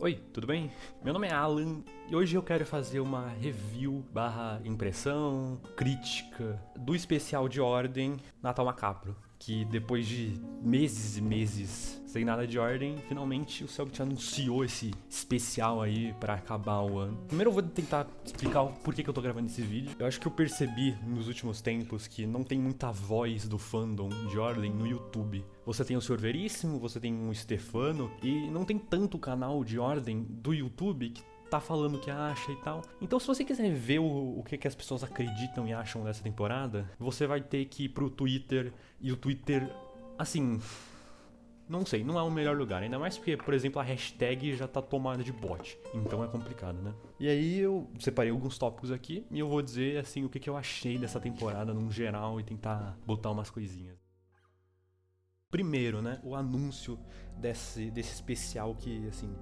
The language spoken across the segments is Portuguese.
Oi, tudo bem? Meu nome é Alan e hoje eu quero fazer uma review barra impressão, crítica do especial de Ordem Natal Macabro. Que depois de meses e meses sem nada de Ordem, finalmente o Cellbit anunciou esse especial aí pra acabar o ano. Primeiro eu vou tentar explicar o porquê que eu tô gravando esse vídeo. Eu acho que eu percebi nos últimos tempos que não tem muita voz do fandom de Ordem no YouTube. Você tem o Senhor Veríssimo, você tem o Stefano, e não tem tanto canal de Ordem do YouTube que tá falando o que acha e tal. Então se você quiser ver o que as pessoas acreditam e acham dessa temporada, você vai ter que ir pro Twitter, e o Twitter, assim, não sei, não é o melhor lugar. Ainda mais porque, por exemplo, a hashtag já tá tomada de bot. Então é complicado, né? E aí eu separei alguns tópicos aqui e eu vou dizer, assim, o que eu achei dessa temporada num geral e tentar botar umas coisinhas. Primeiro, né, o anúncio desse especial que, assim,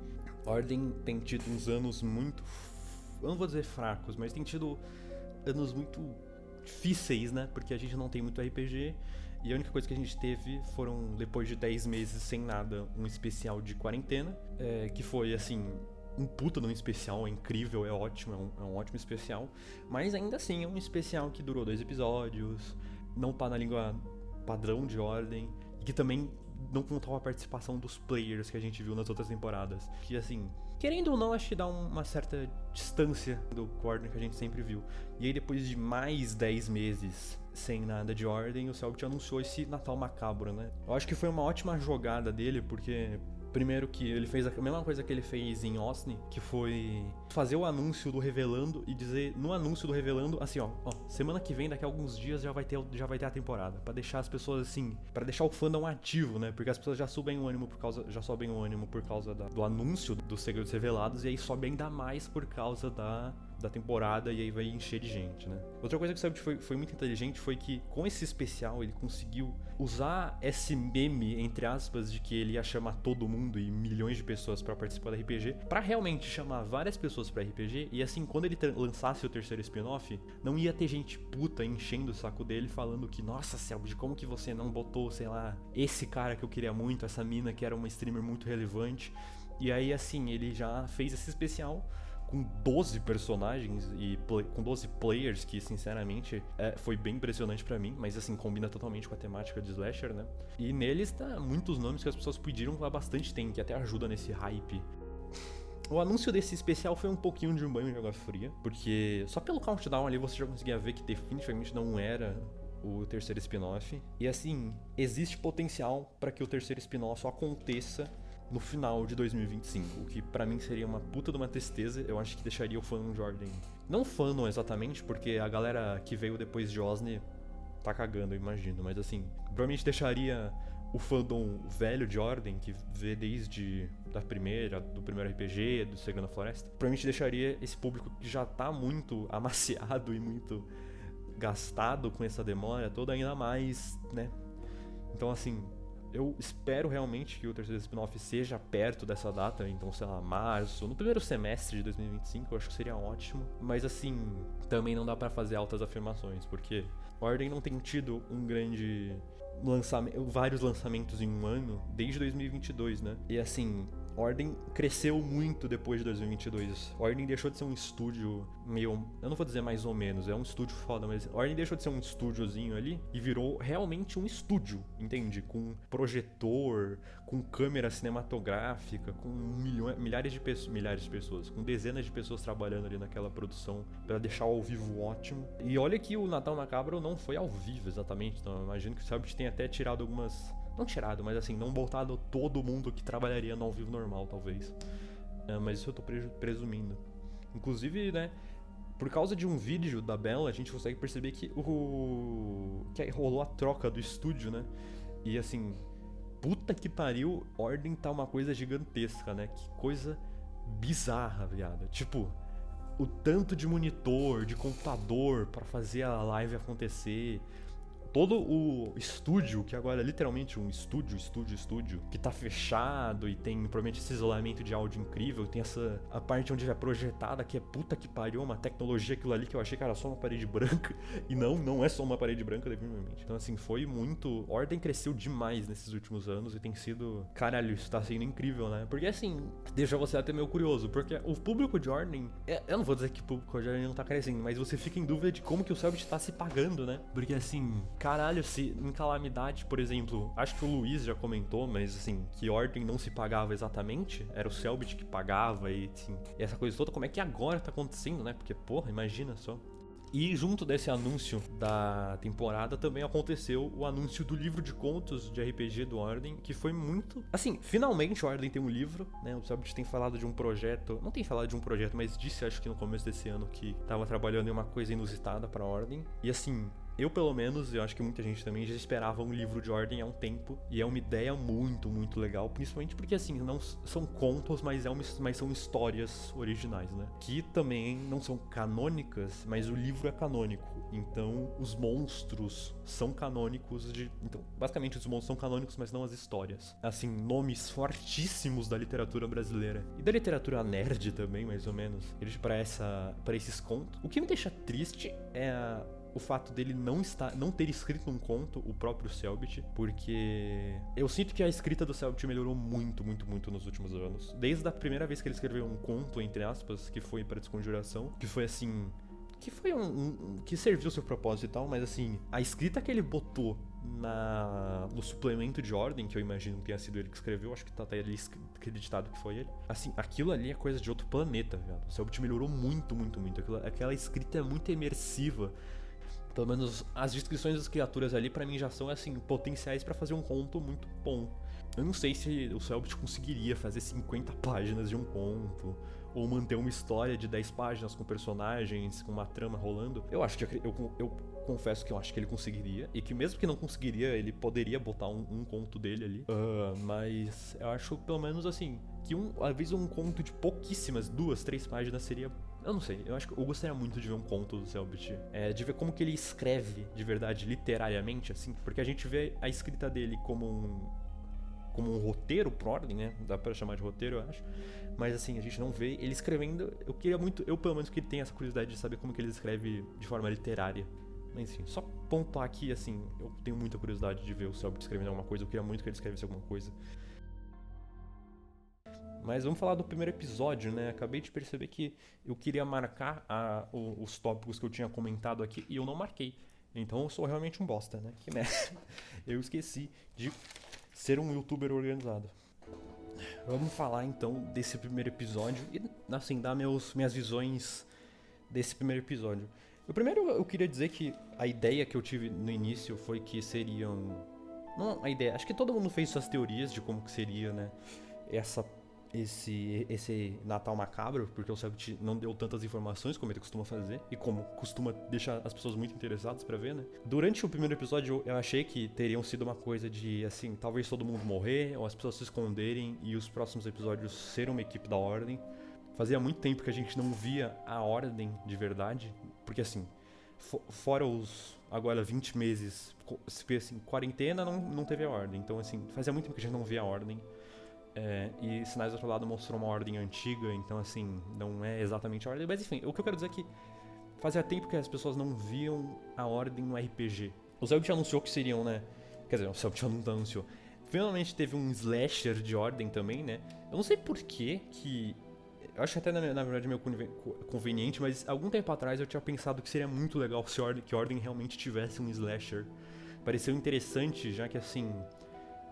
Ordem tem tido uns anos muito, eu não vou dizer fracos, mas tem tido anos muito difíceis, né, porque a gente não tem muito RPG e a única coisa que a gente teve foram, depois de 10 meses sem nada, um especial de quarentena, que foi, assim, um puta de um especial, é incrível, é ótimo, é um ótimo especial, mas ainda assim é um especial que durou 2 episódios, não tá na língua padrão de Ordem, que também não contava a participação dos players que a gente viu nas outras temporadas. Que, assim, querendo ou não, acho que dá uma certa distância do Ordem que a gente sempre viu. E aí, depois de mais 10 meses sem nada de Ordem, o Cellbit anunciou esse Natal Macabro, né? Eu acho que foi uma ótima jogada dele, porque primeiro que ele fez a mesma coisa que ele fez em Osni, que foi fazer o anúncio do Revelando e dizer no anúncio do Revelando, assim, ó, semana que vem, daqui a alguns dias já vai ter a temporada, pra deixar as pessoas assim, pra deixar o fandom ativo, né? Porque as pessoas já sobem o ânimo por causa do anúncio dos Segredos Revelados, e aí sobe ainda mais por causa da temporada, e aí vai encher de gente, né? Outra coisa que o Cellbit foi muito inteligente foi que, com esse especial, ele conseguiu usar esse meme, entre aspas, de que ele ia chamar todo mundo e milhões de pessoas pra participar do RPG, pra realmente chamar várias pessoas pra RPG, e assim, quando ele lançasse o terceiro spin-off, não ia ter gente puta enchendo o saco dele, falando que, nossa, Cellbit, como que você não botou, sei lá, esse cara que eu queria muito, essa mina que era uma streamer muito relevante. E aí, assim, ele já fez esse especial com 12 personagens e com 12 players, que sinceramente foi bem impressionante pra mim, mas assim, combina totalmente com a temática de Slasher, né? E neles tá muitos nomes que as pessoas pediram há bastante tempo, que até ajuda nesse hype. O anúncio desse especial foi um pouquinho de um banho de água fria, porque só pelo countdown ali você já conseguia ver que definitivamente não era o terceiro spin-off. E assim, existe potencial para que o terceiro spin-off só aconteça no final de 2025, o que pra mim seria uma puta de uma tristeza. Eu acho que deixaria o fandom de Ordem, não fandom exatamente, porque a galera que veio depois de Osni tá cagando, eu imagino, mas assim, provavelmente deixaria o fandom velho de Ordem, que vê desde do primeiro RPG, do Segredo da Floresta, provavelmente deixaria esse público que já tá muito amaciado e muito gastado com essa demora toda ainda mais, né? Então, assim, eu espero realmente que o terceiro spin-off seja perto dessa data, então, sei lá, março, no primeiro semestre de 2025, eu acho que seria ótimo. Mas, assim, também não dá pra fazer altas afirmações, porque Ordem não tem tido um grande vários lançamentos em um ano desde 2022, né? E, assim, Ordem cresceu muito depois de 2022. Ordem deixou de ser um estúdio meio... eu não vou dizer mais ou menos, é um estúdio foda, mas Ordem deixou de ser um estúdiozinho ali e virou realmente um estúdio, entende? Com projetor, com câmera cinematográfica, com milhares de pessoas, com dezenas de pessoas trabalhando ali naquela produção pra deixar o ao vivo ótimo. E olha que o Natal Macabro não foi ao vivo exatamente, então eu imagino que o Cellbit tenha até tirado algumas... não tirado, mas assim, não botado todo mundo que trabalharia no ao vivo normal, talvez. Mas isso eu tô presumindo. Inclusive, né, por causa de um vídeo da Bella, a gente consegue perceber que que rolou a troca do estúdio, né? E assim, puta que pariu, Ordem tá uma coisa gigantesca, né? Que coisa bizarra, viado. Tipo, o tanto de monitor, de computador pra fazer a live acontecer, todo o estúdio, que agora é literalmente um estúdio, que tá fechado e tem provavelmente esse isolamento de áudio incrível, tem a parte onde é projetada, que é puta que pariu, uma tecnologia aquilo ali que eu achei que era só uma parede branca, e não é só uma parede branca, definitivamente. Então assim, foi muito... Ordem cresceu demais nesses últimos anos e tem sido... Caralho, isso tá sendo incrível, né? Porque assim, deixa você até meio curioso, porque o público de Ordem... Eu não vou dizer que o público de Ordem não tá crescendo, mas você fica em dúvida de como que o Selbit tá se pagando, né? Porque assim, caralho, se em Calamidade, por exemplo, acho que o Luiz já comentou, mas assim, que Ordem não se pagava exatamente, era o Selbit que pagava e assim, e essa coisa toda, como é que agora tá acontecendo, né? Porque, porra, imagina só. E junto desse anúncio da temporada também aconteceu o anúncio do livro de contos de RPG do Ordem, que foi muito... Assim, finalmente o Ordem tem um livro, né? O Selbit tem falado de um projeto... Não tem falado de um projeto, mas disse, acho que no começo desse ano, que tava trabalhando em uma coisa inusitada pra Ordem. E assim... Eu, pelo menos, eu acho que muita gente também já esperava um livro de Ordem há um tempo. E é uma ideia muito, muito legal. Principalmente porque, assim, não são contos, mas são histórias originais, né? Que também não são canônicas, mas o livro é canônico. Então, os monstros são canônicos Então, basicamente, os monstros são canônicos, mas não as histórias. Assim, nomes fortíssimos da literatura brasileira. E da literatura nerd também, mais ou menos. Eles pra esses contos. O que me deixa triste é o fato dele não ter escrito um conto, o próprio Selbit, porque eu sinto que a escrita do Selbit melhorou muito, muito, muito nos últimos anos. Desde a primeira vez que ele escreveu um conto, entre aspas, que foi para Desconjuração, que foi assim... Que foi que serviu o seu propósito e tal, mas assim, a escrita que ele botou no suplemento de Ordem, que eu imagino que tenha sido ele que escreveu, acho que tá até ali acreditado que foi ele. Assim, aquilo ali é coisa de outro planeta, velho. O Selbit melhorou muito, muito, muito. Aquela escrita é muito imersiva. Pelo menos as descrições das criaturas ali, pra mim, já são, assim, potenciais pra fazer um conto muito bom. Eu não sei se o Selbit conseguiria fazer 50 páginas de um conto, ou manter uma história de 10 páginas com personagens, com uma trama rolando. Eu confesso que eu acho que ele conseguiria, e que mesmo que não conseguiria, ele poderia botar um conto dele ali. Mas eu acho, pelo menos, assim, que às vezes um conto de pouquíssimas, 2, 3 páginas seria... Eu não sei, eu acho que eu gostaria muito de ver um conto do Selbit, de ver como que ele escreve de verdade, literariamente, assim, porque a gente vê a escrita dele como um roteiro pro Ordem, né? Dá pra chamar de roteiro, eu acho. Mas assim, a gente não vê ele escrevendo. Eu pelo menos que ele tenha essa curiosidade de saber como que ele escreve de forma literária. Mas enfim, só pontuar aqui, assim, eu tenho muita curiosidade de ver o Selbit escrevendo alguma coisa, eu queria muito que ele escrevesse alguma coisa. Mas vamos falar do primeiro episódio, né? Acabei de perceber que eu queria marcar os tópicos que eu tinha comentado aqui e eu não marquei. Então eu sou realmente um bosta, né? Que merda. Eu esqueci de ser um youtuber organizado. Vamos falar então desse primeiro episódio e, assim, dar minhas visões desse primeiro episódio. O primeiro, eu queria dizer que a ideia que eu tive no início foi que seriam... Não, a ideia... Acho que todo mundo fez suas teorias de como que seria, né? Esse Natal macabro, porque o Selbit não deu tantas informações como ele costuma fazer e como costuma deixar as pessoas muito interessadas pra ver, né? Durante o primeiro episódio eu achei que teriam sido uma coisa de, assim, talvez todo mundo morrer ou as pessoas se esconderem e os próximos episódios serem uma equipe da Ordem. Fazia muito tempo que a gente não via a Ordem de verdade, porque assim, fora os agora 20 meses, assim, quarentena não teve a Ordem, então assim, fazia muito tempo que a gente não via a Ordem. E Sinais do Outro Lado mostrou uma ordem antiga, então assim, não é exatamente a ordem. Mas enfim, o que eu quero dizer é que fazia tempo que as pessoas não viam a ordem no RPG. O Selbit anunciou que seriam, né? Quer dizer, o Selbit não anunciou. Finalmente teve um slasher de ordem também, né? Eu não sei por que. Eu acho que até na verdade meio conveniente, mas algum tempo atrás eu tinha pensado que seria muito legal que Ordem realmente tivesse um slasher. Pareceu interessante, já que assim...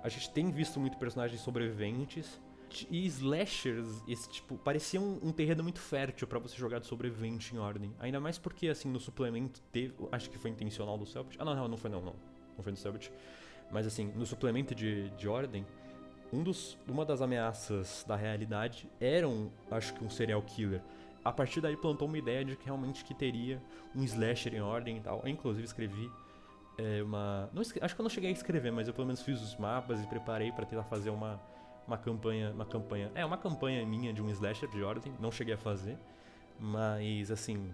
A gente tem visto muito personagens sobreviventes e slashers, esse tipo, parecia um terreno muito fértil pra você jogar de sobrevivente em Ordem. Ainda mais porque, assim, no suplemento teve, acho que foi intencional do Selbit. Não foi não foi do Selbit. Mas assim, no suplemento de Ordem, uma das ameaças da realidade era acho que um serial killer. A partir daí plantou uma ideia de que realmente que teria um slasher em Ordem e tal. Eu inclusive escrevi acho que eu não cheguei a escrever, mas eu pelo menos fiz os mapas e preparei pra tentar fazer uma campanha minha de um slasher de Ordem. Não cheguei a fazer, mas assim,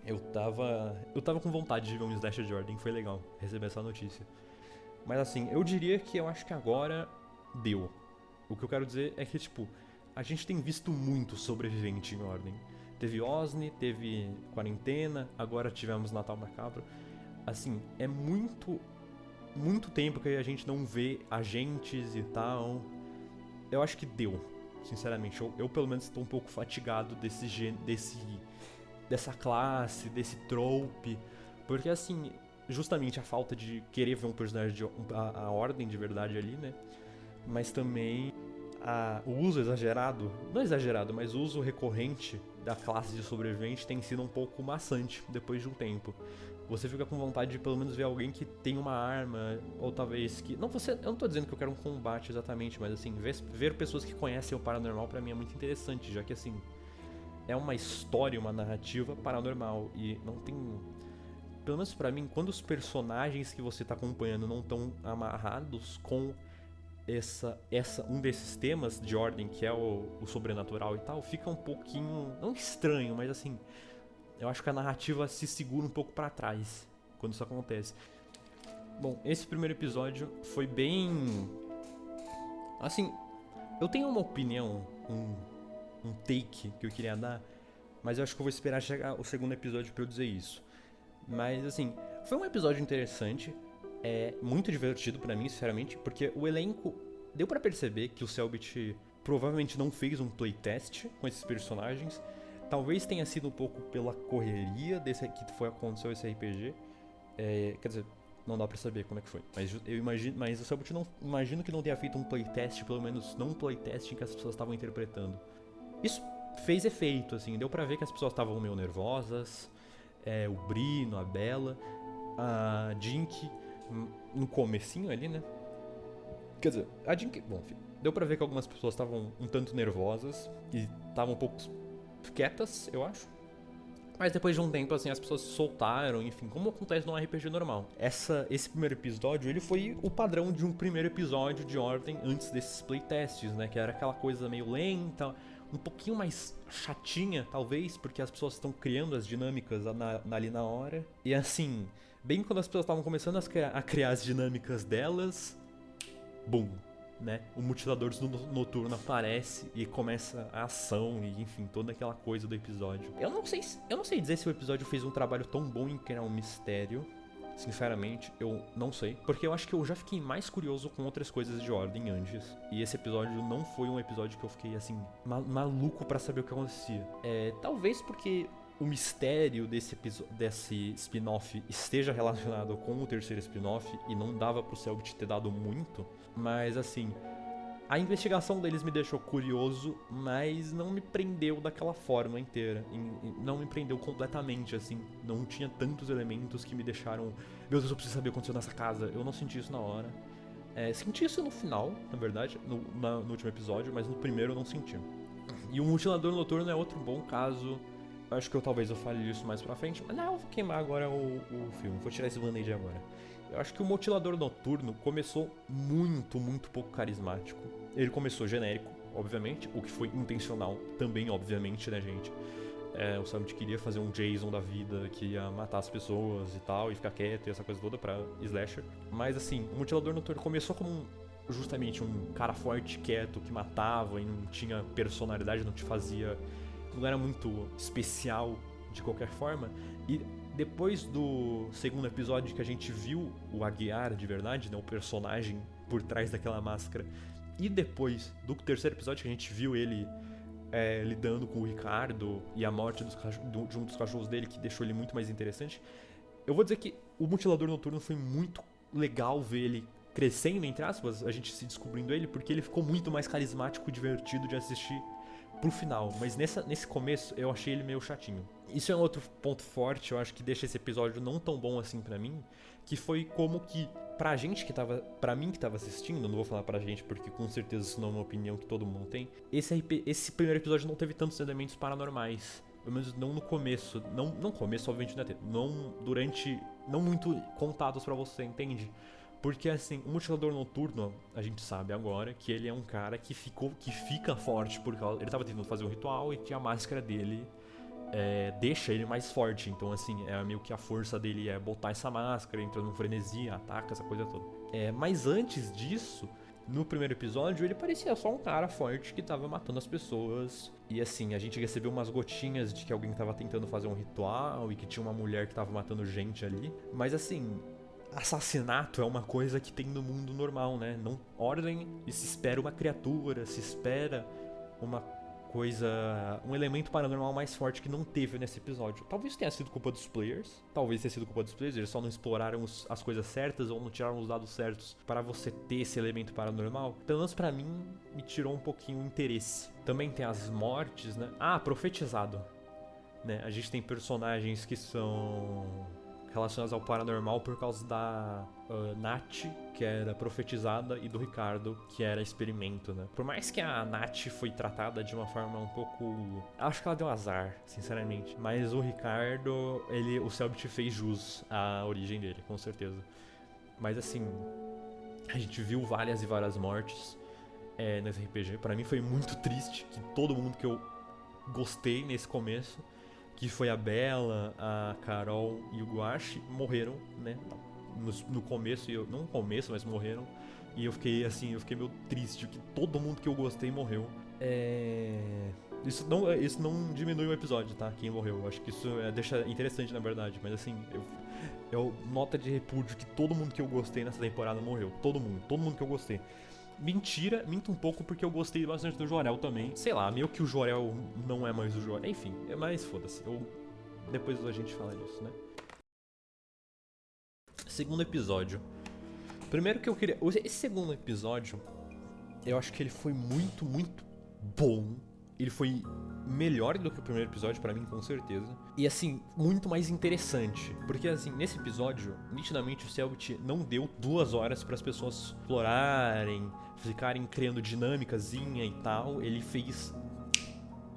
Eu tava com vontade de ver um slasher de Ordem, foi legal receber essa notícia. Mas assim, eu diria que eu acho que agora deu. O que eu quero dizer é que, tipo, a gente tem visto muito sobrevivente em Ordem. Teve Osni, teve Quarentena, agora tivemos Natal Macabro. Assim, é muito tempo que a gente não vê agentes e tal. Eu acho que deu, sinceramente. Eu pelo menos estou um pouco fatigado dessa classe, desse trope. Porque assim, justamente a falta de querer ver um personagem a ordem de verdade ali, né? Mas também o uso exagerado, não exagerado, mas o uso recorrente da classe de sobrevivente tem sido um pouco maçante depois de um tempo. Você fica com vontade de pelo menos ver alguém que tem uma arma, ou talvez que... eu não tô dizendo que eu quero um combate exatamente, mas assim, ver pessoas que conhecem o paranormal pra mim é muito interessante, já que assim, é uma história, uma narrativa paranormal, e não tem... Pelo menos pra mim, quando os personagens que você tá acompanhando não estão amarrados com um desses temas de ordem, que é o sobrenatural e tal, fica um pouquinho, não estranho, mas assim, eu acho que a narrativa se segura um pouco pra trás quando isso acontece. Bom, esse primeiro episódio foi bem... Assim, eu tenho uma opinião, um take que eu queria dar, mas eu acho que eu vou esperar chegar o segundo episódio pra eu dizer isso. Mas assim, foi um episódio interessante, muito divertido pra mim, sinceramente, porque o elenco... Deu pra perceber que o Selbit provavelmente não fez um playtest com esses personagens. Talvez tenha sido um pouco pela correria que aconteceu esse RPG. Quer dizer, não dá pra saber como é que foi. Mas o Selbit imagino que não tenha feito um playtest, pelo menos não um playtest em que as pessoas estavam interpretando. Isso fez efeito, assim, deu pra ver que as pessoas estavam meio nervosas. O Brino, a Bella, a Jink, no comecinho ali, né? Quer dizer, a Jink... Bom, deu pra ver que algumas pessoas estavam um tanto nervosas e estavam um pouco quietas, eu acho. Mas depois de um tempo, assim, as pessoas se soltaram, enfim, como acontece num RPG normal. Esse primeiro episódio, ele foi o padrão de um primeiro episódio de Ordem antes desses playtests, né? Que era aquela coisa meio lenta, um pouquinho mais chatinha, talvez, porque as pessoas estão criando as dinâmicas ali na hora. E assim, bem quando as pessoas estavam começando a criar as dinâmicas delas, bum, né? O mutilador noturno aparece e começa a ação e, enfim, toda aquela coisa do episódio. Eu não sei dizer se o episódio fez um trabalho tão bom em criar um mistério. Sinceramente, eu não sei. Porque eu acho que eu já fiquei mais curioso com outras coisas de Ordem antes. E esse episódio não foi um episódio que eu fiquei, assim, maluco pra saber o que acontecia. Talvez porque o mistério desse spin-off esteja relacionado com o terceiro spin-off e não dava pro Selbit ter dado muito. Mas, assim, a investigação deles me deixou curioso, mas não me prendeu daquela forma inteira. Não me prendeu completamente, assim. Não tinha tantos elementos que me deixaram... Meu Deus, eu preciso saber o que aconteceu nessa casa. Eu não senti isso na hora. Senti isso no final, na verdade, no último episódio, mas no primeiro eu não senti. E o Mutilador Noturno é outro bom caso. Acho que talvez eu fale isso mais pra frente, mas não, eu vou queimar agora o filme. Vou tirar esse band-aid agora. Eu acho que o Mutilador Noturno começou muito pouco carismático. Ele começou genérico, obviamente, o que foi intencional também, obviamente, né, gente? O Selbit queria fazer um Jason da vida, que ia matar as pessoas e tal, e ficar quieto e essa coisa toda pra slasher. Mas assim, o Mutilador Noturno começou como justamente um cara forte, quieto, que matava e não tinha personalidade, não era muito especial de qualquer forma. E depois do segundo episódio que a gente viu o Aguiar de verdade, né, o personagem por trás daquela máscara, e depois do terceiro episódio que a gente viu ele lidando com o Ricardo e a morte de um dos cachorros dele, que deixou ele muito mais interessante, eu vou dizer que o Mutilador Noturno foi muito legal ver ele crescendo, entre aspas, a gente se descobrindo ele, porque ele ficou muito mais carismático e divertido de assistir pro final, mas nesse começo eu achei ele meio chatinho. Isso é um outro ponto forte, eu acho que deixa esse episódio não tão bom assim pra mim, que foi como que pra mim que tava assistindo, não vou falar pra gente porque com certeza isso não é uma opinião que todo mundo tem, esse primeiro episódio não teve tantos elementos paranormais, pelo menos não no começo, não começo obviamente não ia ter, não muito contados pra você, entende? Porque assim, o Mutilador Noturno, a gente sabe agora que ele é um cara que fica forte por causa... Ele tava tentando fazer um ritual e tinha a máscara dele deixa ele mais forte. Então, assim, meio que a força dele é botar essa máscara, entra num frenesi, ataca, essa coisa toda. Mas antes disso, no primeiro episódio, ele parecia só um cara forte que tava matando as pessoas. E assim, a gente recebeu umas gotinhas de que alguém tava tentando fazer um ritual e que tinha uma mulher que tava matando gente ali. Mas assim, assassinato é uma coisa que tem no mundo normal, né? Não ordem e se espera uma criatura, se espera uma coisa, um elemento paranormal mais forte que não teve nesse episódio. Talvez tenha sido culpa dos players, eles só não exploraram as coisas certas ou não tiraram os dados certos para você ter esse elemento paranormal. Pelo menos pra mim, me tirou um pouquinho o interesse. Também tem as mortes, né? Profetizado, né? A gente tem personagens que são relacionados ao paranormal por causa da Nath, que era profetizada, e do Ricardo, que era experimento, né? Por mais que a Nath foi tratada de uma forma um pouco... Acho que ela deu azar, sinceramente. Mas o Ricardo, o Cellbit fez jus à origem dele, com certeza. Mas assim, a gente viu várias e várias mortes nesse RPG. Pra mim foi muito triste que todo mundo que eu gostei nesse começo, que foi a Bela, a Carol e o Guache, morreram, né? No começo, não no começo, mas morreram. E eu fiquei meio triste, que todo mundo que eu gostei morreu. Isso não diminui o episódio, tá? Quem morreu. Eu acho que isso deixa interessante, na verdade. Mas assim, eu nota de repúdio que todo mundo que eu gostei nessa temporada morreu. Todo mundo que eu gostei. Mentira, minto um pouco porque eu gostei bastante do Jorel também. Sei lá, meio que o Jorel não é mais o Jorel. Enfim, mas foda-se. Depois a gente fala disso, né? Segundo episódio. Primeiro que eu queria... Esse segundo episódio, eu acho que ele foi muito, muito bom. Ele foi melhor do que o primeiro episódio pra mim, com certeza. E assim, muito mais interessante. Porque assim, nesse episódio, nitidamente o Cellbit não deu 2 horas para as pessoas explorarem, ficarem criando dinâmicazinha e tal. Ele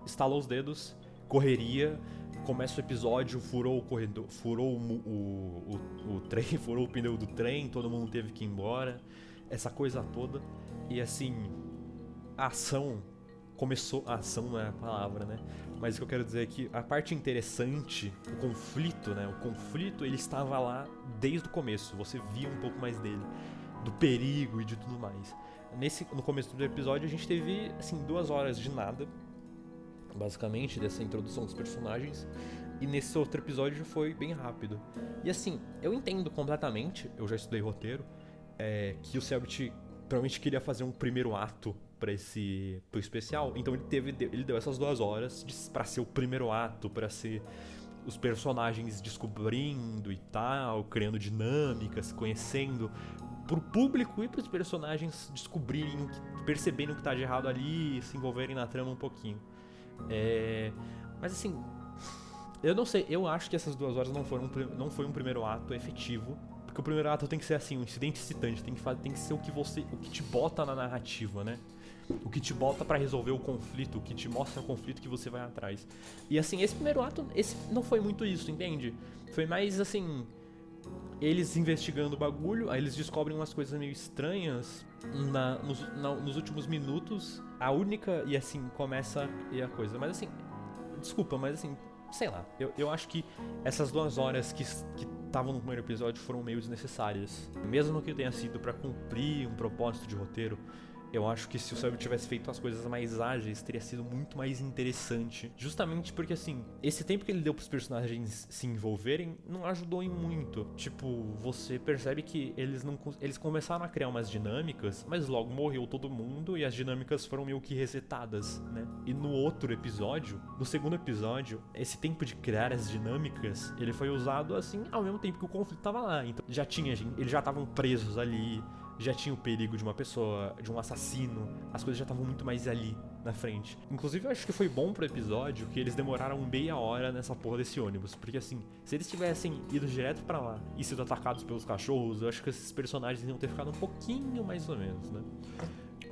estalou os dedos, correria, começa o episódio, furou o corredor, furou o trem, furou o pneu do trem, todo mundo teve que ir embora. Essa coisa toda. E assim, a ação não é a palavra, né? Mas o que eu quero dizer é que a parte interessante, o conflito, né? O conflito, ele estava lá desde o começo. Você via um pouco mais dele, do perigo e de tudo mais. No começo do episódio, a gente teve, assim, 2 horas de nada, basicamente, dessa introdução dos personagens. E nesse outro episódio foi bem rápido. E assim, eu entendo completamente, eu já estudei roteiro, que o Cellbit provavelmente queria fazer um primeiro ato pro especial, então ele deu essas 2 horas pra ser o primeiro ato, pra ser os personagens descobrindo e tal, criando dinâmicas, se conhecendo, pro público e pros personagens descobrirem, perceberem o que tá de errado ali e se envolverem na trama um pouquinho. Mas assim, eu não sei, eu acho que essas 2 horas não foi um primeiro ato efetivo. Porque o primeiro ato tem que ser assim, um incidente excitante, tem que ser o que te bota na narrativa, né? O que te bota pra resolver o conflito, o que te mostra o conflito que você vai atrás. E assim, esse primeiro ato, não foi muito isso, entende? Foi mais assim, eles investigando o bagulho, aí eles descobrem umas coisas meio estranhas nos últimos minutos. E assim, começa a coisa. Mas assim, desculpa, mas assim, sei lá, eu acho que essas 2 horas que estavam no primeiro episódio foram meio desnecessárias. Mesmo que tenha sido pra cumprir um propósito de roteiro, eu acho que se o Cellbit tivesse feito as coisas mais ágeis, teria sido muito mais interessante. Justamente porque, assim, esse tempo que ele deu pros personagens se envolverem não ajudou em muito. Tipo, você percebe que eles começaram a criar umas dinâmicas, mas logo morreu todo mundo e as dinâmicas foram meio que resetadas, né? E no segundo episódio, esse tempo de criar as dinâmicas, ele foi usado, assim, ao mesmo tempo que o conflito tava lá. Então, eles já estavam presos ali, já tinha o perigo de uma pessoa, de um assassino, as coisas já estavam muito mais ali na frente. Inclusive, eu acho que foi bom pro episódio que eles demoraram meia hora nessa porra desse ônibus, porque assim, se eles tivessem ido direto pra lá e sido atacados pelos cachorros, eu acho que esses personagens iam ter ficado um pouquinho mais ou menos, né?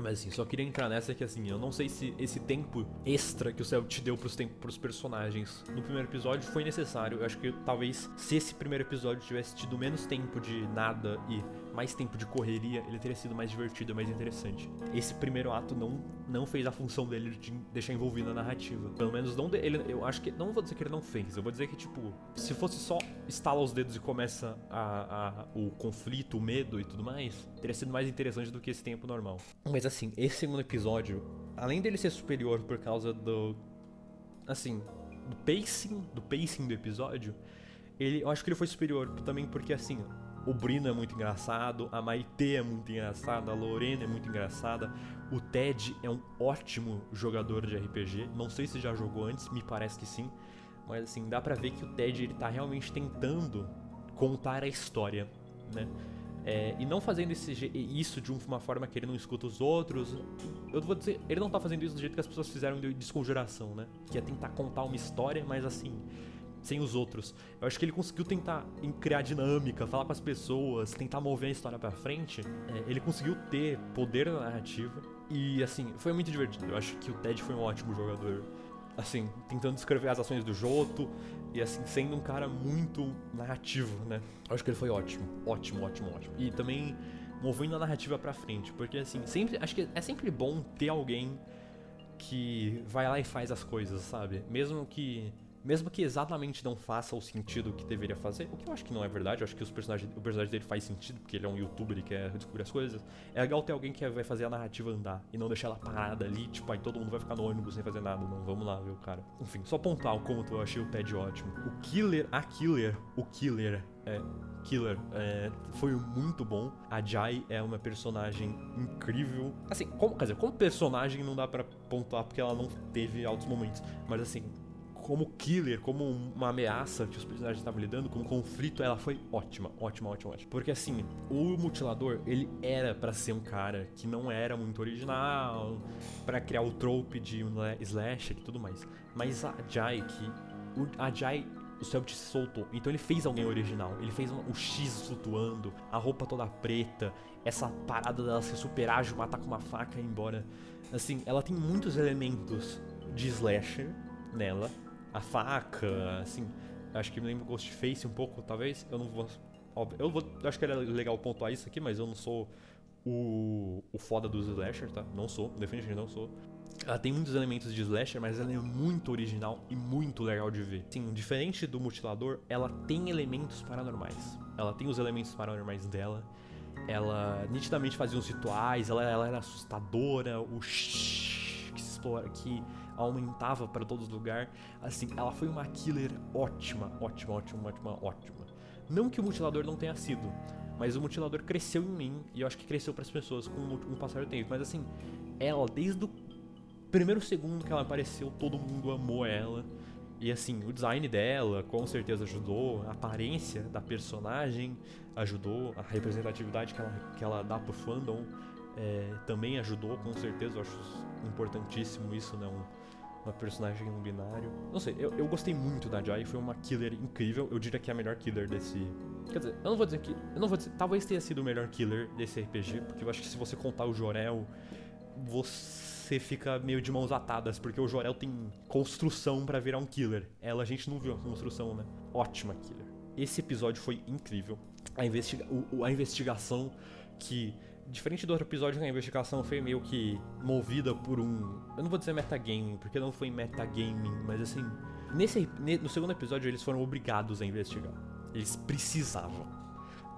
Mas assim, só queria entrar nessa que assim, eu não sei se esse tempo extra que o Cellbit deu pros personagens no primeiro episódio foi necessário. Eu acho que talvez se esse primeiro episódio tivesse tido menos tempo de nada e mais tempo de correria, ele teria sido mais divertido e mais interessante. Esse primeiro ato não fez a função dele de deixar envolvido na narrativa. Pelo menos não eu acho que, não vou dizer que ele não fez, eu vou dizer que, tipo, se fosse só estala os dedos e começa o conflito, o medo e tudo mais, teria sido mais interessante do que esse tempo normal. Mas assim, esse segundo episódio, além dele ser superior por causa do pacing do episódio, eu acho que ele foi superior também porque, assim, o Brino é muito engraçado, a Maitê é muito engraçada, a Lorena é muito engraçada, o Ted é um ótimo jogador de RPG, não sei se já jogou antes, me parece que sim, mas assim, dá pra ver que o Ted, ele tá realmente tentando contar a história, né? E não fazendo isso de uma forma que ele não escuta os outros. Eu vou dizer, ele não tá fazendo isso do jeito que as pessoas fizeram de Desconjuração, né? Que é tentar contar uma história, mas assim, sem os outros. Eu acho que ele conseguiu tentar criar dinâmica, falar com as pessoas, tentar mover a história pra frente. Ele conseguiu ter poder na narrativa. E assim, foi muito divertido. Eu acho que o Ted foi um ótimo jogador. Assim, tentando descrever as ações do Joto e assim, sendo um cara muito narrativo, né? Eu acho que ele foi ótimo. E também movendo a narrativa pra frente, porque assim, acho que é sempre bom ter alguém que vai lá e faz as coisas, sabe? Mesmo que exatamente não faça o sentido que deveria fazer, o que eu acho que não é verdade, eu acho que o personagem dele faz sentido, porque ele é um youtuber e quer descobrir as coisas. É legal ter alguém que vai fazer a narrativa andar e não deixar ela parada ali, tipo, aí todo mundo vai ficar no ônibus sem fazer nada, não, vamos lá ver o cara. Enfim, só apontar o quanto eu achei o Ted ótimo. O Killer foi muito bom. A Jai é uma personagem incrível. Assim, como personagem não dá pra pontuar porque ela não teve altos momentos, mas assim, como killer, como uma ameaça que os personagens estavam lidando, como conflito, ela foi ótima. Porque assim, o Mutilador, ele era pra ser um cara que não era muito original, pra criar o trope de slasher e tudo mais. Mas a Jai, o Celt se soltou, então ele fez alguém original. Ele fez o X flutuando, a roupa toda preta, essa parada dela ser super ágil, matar com uma faca e ir embora. Assim, ela tem muitos elementos de slasher nela. A faca, assim, acho que me lembra Ghostface um pouco, talvez. Eu acho que era legal pontuar isso aqui, mas eu não sou o foda dos slasher, tá? Não sou, definitivamente não sou. Ela tem muitos elementos de slasher, mas ela é muito original e muito legal de ver. Sim, diferente do Mutilador, ela tem elementos paranormais. Ela tem os elementos paranormais dela. Ela nitidamente fazia uns rituais, ela era assustadora, o shhh que aumentava para todos os lugares. Assim, ela foi uma killer ótima. Não que o Mutilador não tenha sido, mas o Mutilador cresceu em mim e eu acho que cresceu para as pessoas com o passar do tempo. Mas assim, ela, desde o primeiro segundo que ela apareceu, todo mundo amou ela. E assim, o design dela com certeza ajudou, a aparência da personagem ajudou, a representatividade que ela dá pro fandom também ajudou, com certeza. Eu acho importantíssimo isso, né? Uma personagem não binário. Não sei, eu gostei muito da Jai, foi uma killer incrível. Eu diria que é a melhor killer desse... Quer dizer, eu não vou dizer... Talvez tenha sido o melhor killer desse RPG, porque eu acho que se você contar o Jor-El, você fica meio de mãos atadas, porque o Jor-El tem construção pra virar um killer. A gente não viu a construção, né? Ótima killer. Esse episódio foi incrível. A investigação que... Diferente do outro episódio, a investigação foi meio que movida por eu não vou dizer metagaming, porque não foi metagaming, mas assim... No segundo episódio, eles foram obrigados a investigar. Eles precisavam.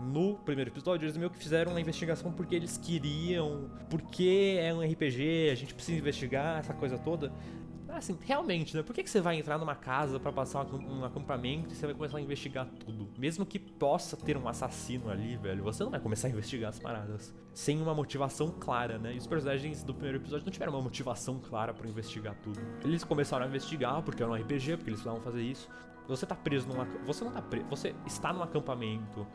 No primeiro episódio, eles meio que fizeram uma investigação porque eles queriam... Porque é um RPG, a gente precisa investigar, essa coisa toda... Assim, realmente, né? Por que você vai entrar numa casa pra passar um acampamento e você vai começar a investigar tudo? Mesmo que possa ter um assassino ali, velho, você não vai começar a investigar as paradas sem uma motivação clara, né? E os personagens do primeiro episódio não tiveram uma motivação clara pra investigar tudo. Eles começaram a investigar porque era um RPG, porque eles precisavam fazer isso. Você tá preso Você não tá preso. Você está num acampamento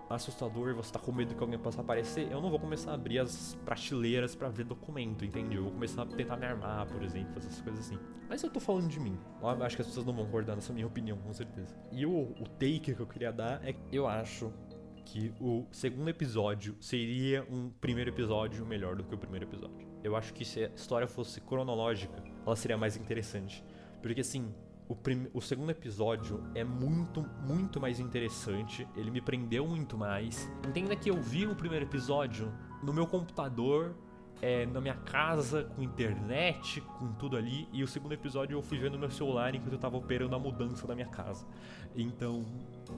assustador, você tá com medo que alguém possa aparecer, eu não vou começar a abrir as prateleiras pra ver documento, entende? Eu vou começar a tentar me armar, por exemplo, fazer essas coisas assim. Mas eu tô falando de mim. Eu acho que as pessoas não vão concordar nessa minha opinião, com certeza. E o take que eu queria dar é que eu acho que o segundo episódio seria um primeiro episódio melhor do que o primeiro episódio. Eu acho que se a história fosse cronológica, ela seria mais interessante. Porque assim, o segundo episódio é muito, muito mais interessante. Ele me prendeu muito mais. Entenda que eu vi o primeiro episódio no meu computador, na minha casa, com internet, com tudo ali. E o segundo episódio eu fui ver no meu celular enquanto eu tava operando a mudança da minha casa. Então,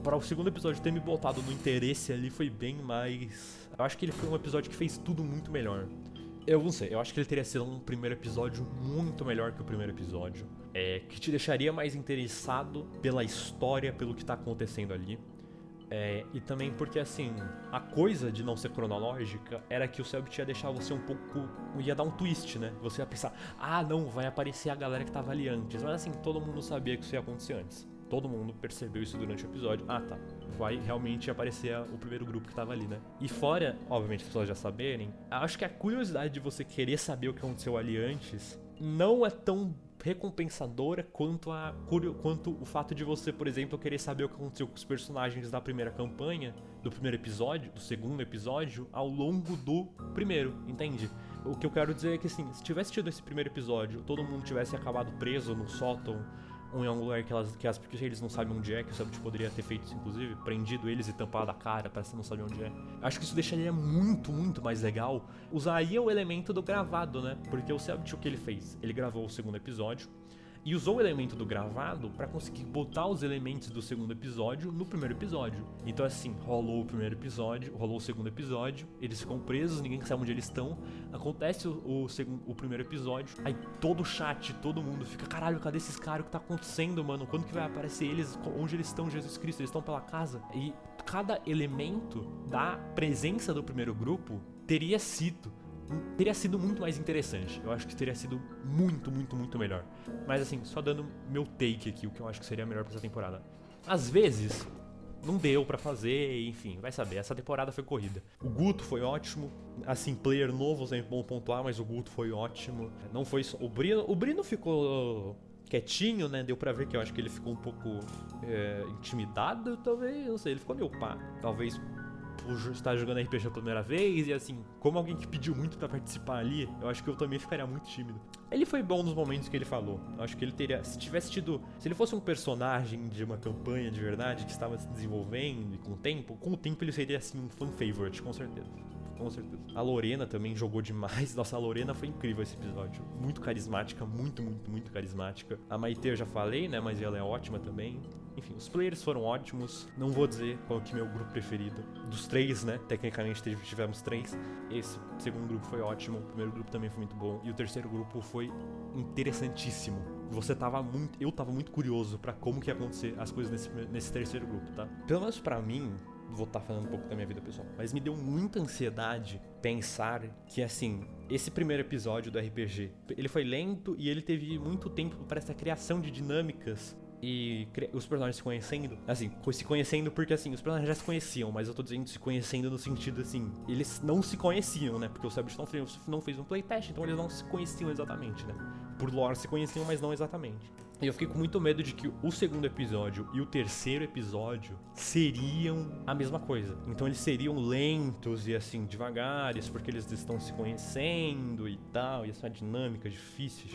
para o segundo episódio ter me botado no interesse ali foi bem mais... Eu acho que ele foi um episódio que fez tudo muito melhor. Eu não sei, eu acho que ele teria sido um primeiro episódio muito melhor que o primeiro episódio. Que te deixaria mais interessado pela história, pelo que tá acontecendo ali. E também porque, assim, a coisa de não ser cronológica era que o Cellbit ia deixar você um pouco... ia dar um twist, né? Você ia pensar, não, vai aparecer a galera que tava ali antes. Mas assim, todo mundo sabia que isso ia acontecer antes. Todo mundo percebeu isso durante o episódio. Tá, vai realmente aparecer o primeiro grupo que tava ali, né? E fora, obviamente, as pessoas já saberem, acho que a curiosidade de você querer saber o que aconteceu ali antes não é tão recompensadora quanto o fato de você, por exemplo, querer saber o que aconteceu com os personagens da primeira campanha, do primeiro episódio, do segundo episódio, ao longo do primeiro, entende? O que eu quero dizer é que, assim, se tivesse tido esse primeiro episódio, todo mundo tivesse acabado preso no sótão, ou em algum lugar porque eles não sabem onde é, que o Cellbit poderia ter feito isso, inclusive, prendido eles e tampado a cara pra você não saber onde é. Acho que isso deixaria muito, muito mais legal. Usaria o elemento do gravado, né? Porque o Cellbit, o que ele fez? Ele gravou o segundo episódio e usou o elemento do gravado pra conseguir botar os elementos do segundo episódio no primeiro episódio. Então, assim, rolou o primeiro episódio, rolou o segundo episódio, eles ficam presos, ninguém sabe onde eles estão. Acontece o primeiro episódio, aí todo o chat, todo mundo fica, caralho, cadê esses caras? O que tá acontecendo, mano? Quando que vai aparecer eles? Onde eles estão, Jesus Cristo? Eles estão pela casa? E cada elemento da presença do primeiro grupo teria sido muito mais interessante. Eu acho que teria sido muito, muito, muito melhor. Mas assim, só dando meu take aqui, o que eu acho que seria melhor pra essa temporada. Às vezes, não deu pra fazer, enfim, vai saber. Essa temporada foi corrida. O Guto foi ótimo. Assim, player novo, é bom pontuar, mas o Guto foi ótimo. Não foi só... O Brino ficou quietinho, né? Deu pra ver que eu acho que ele ficou um pouco intimidado, talvez. Não sei, ele ficou meio pá. Talvez por estar jogando RPG pela primeira vez e assim, como alguém que pediu muito pra participar ali, eu acho que eu também ficaria muito tímido. Ele foi bom nos momentos que ele falou. Eu acho que ele teria, se ele fosse um personagem de uma campanha de verdade que estava se desenvolvendo e com o tempo ele seria assim um fan favorite, com certeza. Com certeza. A Lorena também jogou demais. Nossa, a Lorena foi incrível esse episódio. Muito carismática, muito, muito, muito carismática. A Maite eu já falei, né, mas ela é ótima também. Enfim, os players foram ótimos. Não vou dizer qual que é meu grupo preferido. Dos três, né? Tecnicamente tivemos três. Esse segundo grupo foi ótimo. O primeiro grupo também foi muito bom. E o terceiro grupo foi interessantíssimo. Eu tava muito curioso pra como que ia acontecer as coisas nesse terceiro grupo, tá? Pelo menos pra mim, vou estar falando um pouco da minha vida pessoal, mas me deu muita ansiedade pensar que, assim, esse primeiro episódio do RPG, ele foi lento e ele teve muito tempo para essa criação de dinâmicas e os personagens se conhecendo, assim, se conhecendo porque, assim, os personagens já se conheciam, mas eu tô dizendo se conhecendo no sentido, assim, eles não se conheciam, né, porque o Cellbit não fez um playtest, então eles não se conheciam exatamente, né, por lore se conheciam, mas não exatamente. E eu fiquei com muito medo de que o segundo episódio e o terceiro episódio seriam a mesma coisa. Então eles seriam lentos e assim, devagares, porque eles estão se conhecendo e tal, e essa dinâmica difícil,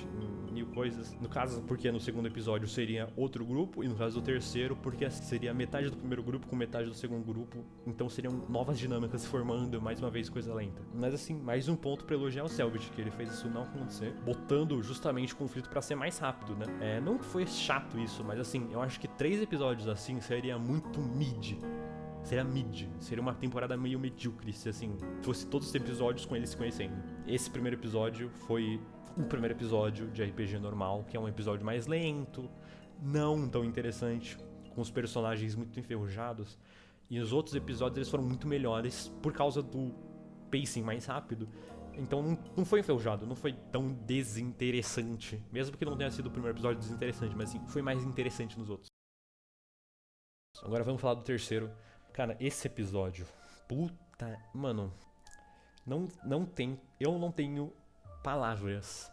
mil coisas. No caso, porque no segundo episódio seria outro grupo, e no caso do terceiro, porque seria metade do primeiro grupo com metade do segundo grupo. Então seriam novas dinâmicas se formando, mais uma vez, coisa lenta. Mas assim, mais um ponto pra elogiar o Cellbit, que ele fez isso não acontecer, botando justamente o conflito pra ser mais rápido, né? Não foi chato isso, mas assim, eu acho que 3 episódios assim seria muito mid. Seria uma temporada meio medíocre se assim, fosse todos os episódios com eles se conhecendo. Esse primeiro episódio foi o primeiro episódio de RPG normal, que é um episódio mais lento, não tão interessante, com os personagens muito enferrujados. E os outros episódios eles foram muito melhores por causa do pacing mais rápido. Então não foi enferrujado, não foi tão desinteressante. Mesmo que não tenha sido o primeiro episódio desinteressante, mas assim, foi mais interessante nos outros. Agora vamos falar do terceiro. Cara, esse episódio, puta, mano, eu não tenho palavras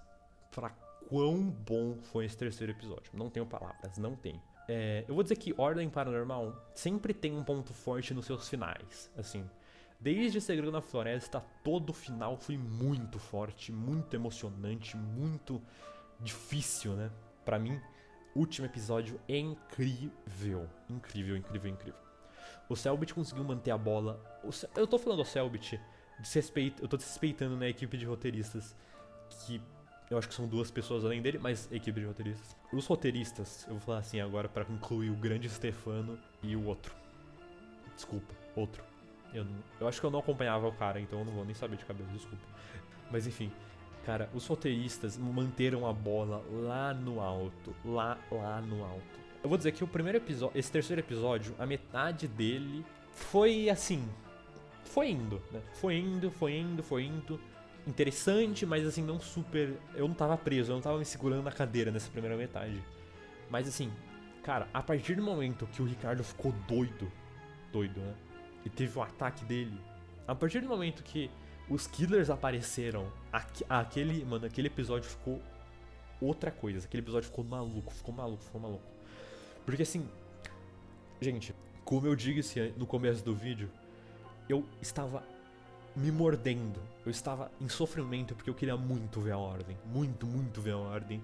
pra quão bom foi esse terceiro episódio. Não tenho palavras, não tenho. Eu vou dizer que Ordem Paranormal sempre tem um ponto forte nos seus finais, assim. Desde Segredo na Floresta, todo o final foi muito forte, muito emocionante, muito difícil, né? Pra mim, Último episódio incrível. Incrível. O Cellbit conseguiu manter a bola. Eu tô falando do Cellbit, eu tô desrespeitando, né, a equipe de roteiristas, que eu acho que são 2 pessoas além dele, mas a equipe de roteiristas. Os roteiristas, eu vou falar assim agora pra concluir, o grande Stefano e o outro. Desculpa, outro. Eu acho que eu não acompanhava o cara, então eu não vou nem saber de cabeça, desculpa. Mas enfim, cara, os roteiristas manteram a bola lá no alto. Lá no alto. Eu vou dizer que o primeiro episódio, esse terceiro episódio, a metade dele foi assim. Foi indo, né? Foi indo. Interessante, mas assim, não super. Eu não tava preso, eu não tava me segurando na cadeira nessa primeira metade. Mas assim, cara, a partir do momento que o Ricardo ficou doido, né? E teve o ataque dele. A partir do momento que os killers apareceram, aquele episódio ficou outra coisa. Aquele episódio ficou maluco. Porque assim, gente, como eu disse no começo do vídeo, eu estava me mordendo. Eu estava em sofrimento porque eu queria muito ver a Ordem. Muito ver a Ordem.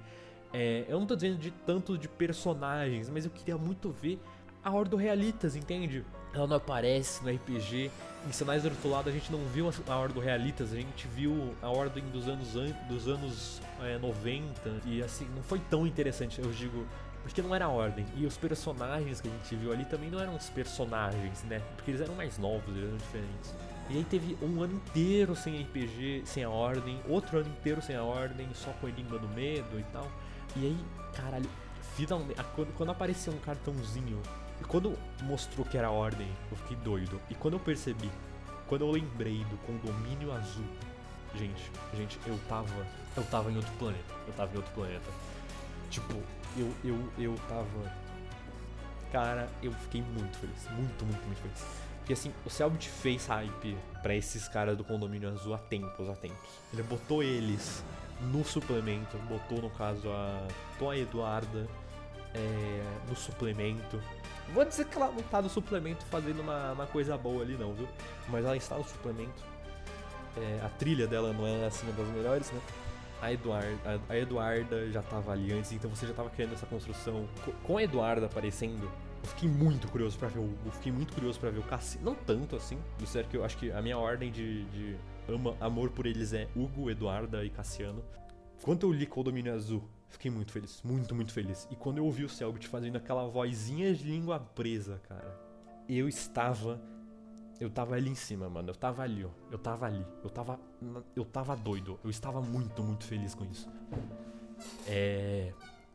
Eu não tô dizendo tanto de personagens, mas eu queria muito ver a Ordem Realitas, entende? Ela não aparece no RPG. Em Sinais do Outro Lado a gente não viu a Ordem Realitas, a gente viu a Ordem dos anos 90. E assim, não foi tão interessante, eu digo, porque não era a Ordem. E os personagens que a gente viu ali também não eram os personagens, né? Porque eles eram mais novos, eles eram diferentes. E aí teve um ano inteiro sem RPG, sem a Ordem, outro ano inteiro sem a Ordem, só com a Enigma do Medo e tal. E aí, caralho, finalmente, quando apareceu um cartãozinho, e quando mostrou que era a Ordem, eu fiquei doido. E quando eu percebi, quando eu lembrei do Condomínio Azul, gente, eu tava em outro planeta. Tipo, eu tava... Cara, eu fiquei muito feliz, muito feliz. Porque assim, o Cellbit fez hype pra esses caras do Condomínio Azul há tempos. Ele botou eles no suplemento, botou no caso a Eduarda no suplemento. Vou dizer que ela não tá no suplemento fazendo uma coisa boa ali não, viu? Mas ela está no suplemento. A trilha dela não é assim uma das melhores, né? A Eduarda já tava ali antes, então você já tava criando essa construção. Com a Eduarda aparecendo, eu fiquei muito curioso pra ver o Hugo, fiquei muito curioso pra ver o Cassiano. Não tanto assim, do certo que eu acho que a minha ordem de amor por eles é Hugo, Eduarda e Cassiano. Quando eu li Condomínio Azul, fiquei muito feliz, muito feliz. E quando eu ouvi o Cellbit fazendo aquela vozinha de língua presa, cara, eu tava ali em cima, mano. Eu tava ali, ó. Eu tava doido. Eu estava muito feliz com isso.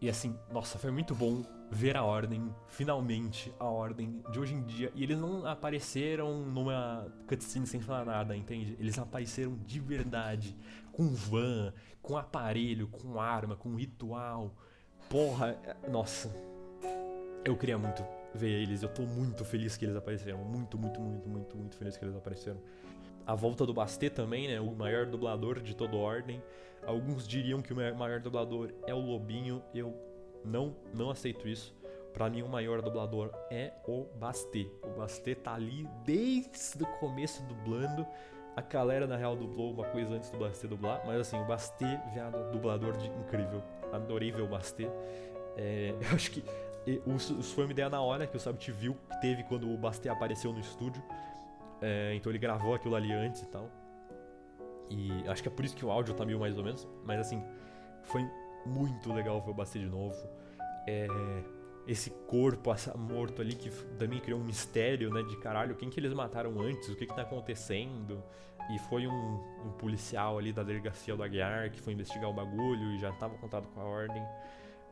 E assim, nossa, foi muito bom ver a Ordem, finalmente, a Ordem de hoje em dia. E eles não apareceram numa cutscene sem falar nada, entende? Eles apareceram de verdade, com van, com aparelho, com arma, com ritual. Porra, nossa. Eu queria muito ver eles, eu tô muito feliz que eles apareceram. Muito feliz que eles apareceram. A volta do Bastet também, né? O maior dublador de toda a Ordem. Alguns diriam que o maior dublador é o Lobinho. Eu não aceito isso. Pra mim, o maior dublador é o Bastet. O Bastet tá ali desde o começo dublando. A galera, na real, dublou uma coisa antes do Bastet dublar. Mas assim, o Bastet, viado, dublador incrível. Adorei ver o Bastet. Eu acho que isso foi uma ideia na hora que o Cellbit viu que teve quando o Bastet apareceu no estúdio. Então ele gravou aquilo ali antes e tal. E acho que é por isso que o áudio tá meio mais ou menos. Mas assim, foi muito legal ver o Bastet de novo. Esse corpo morto ali que também criou um mistério, né? De caralho, quem que eles mataram antes? O que tá acontecendo? E foi um policial ali da delegacia do Aguiar que foi investigar o bagulho e já tava contado com a Ordem.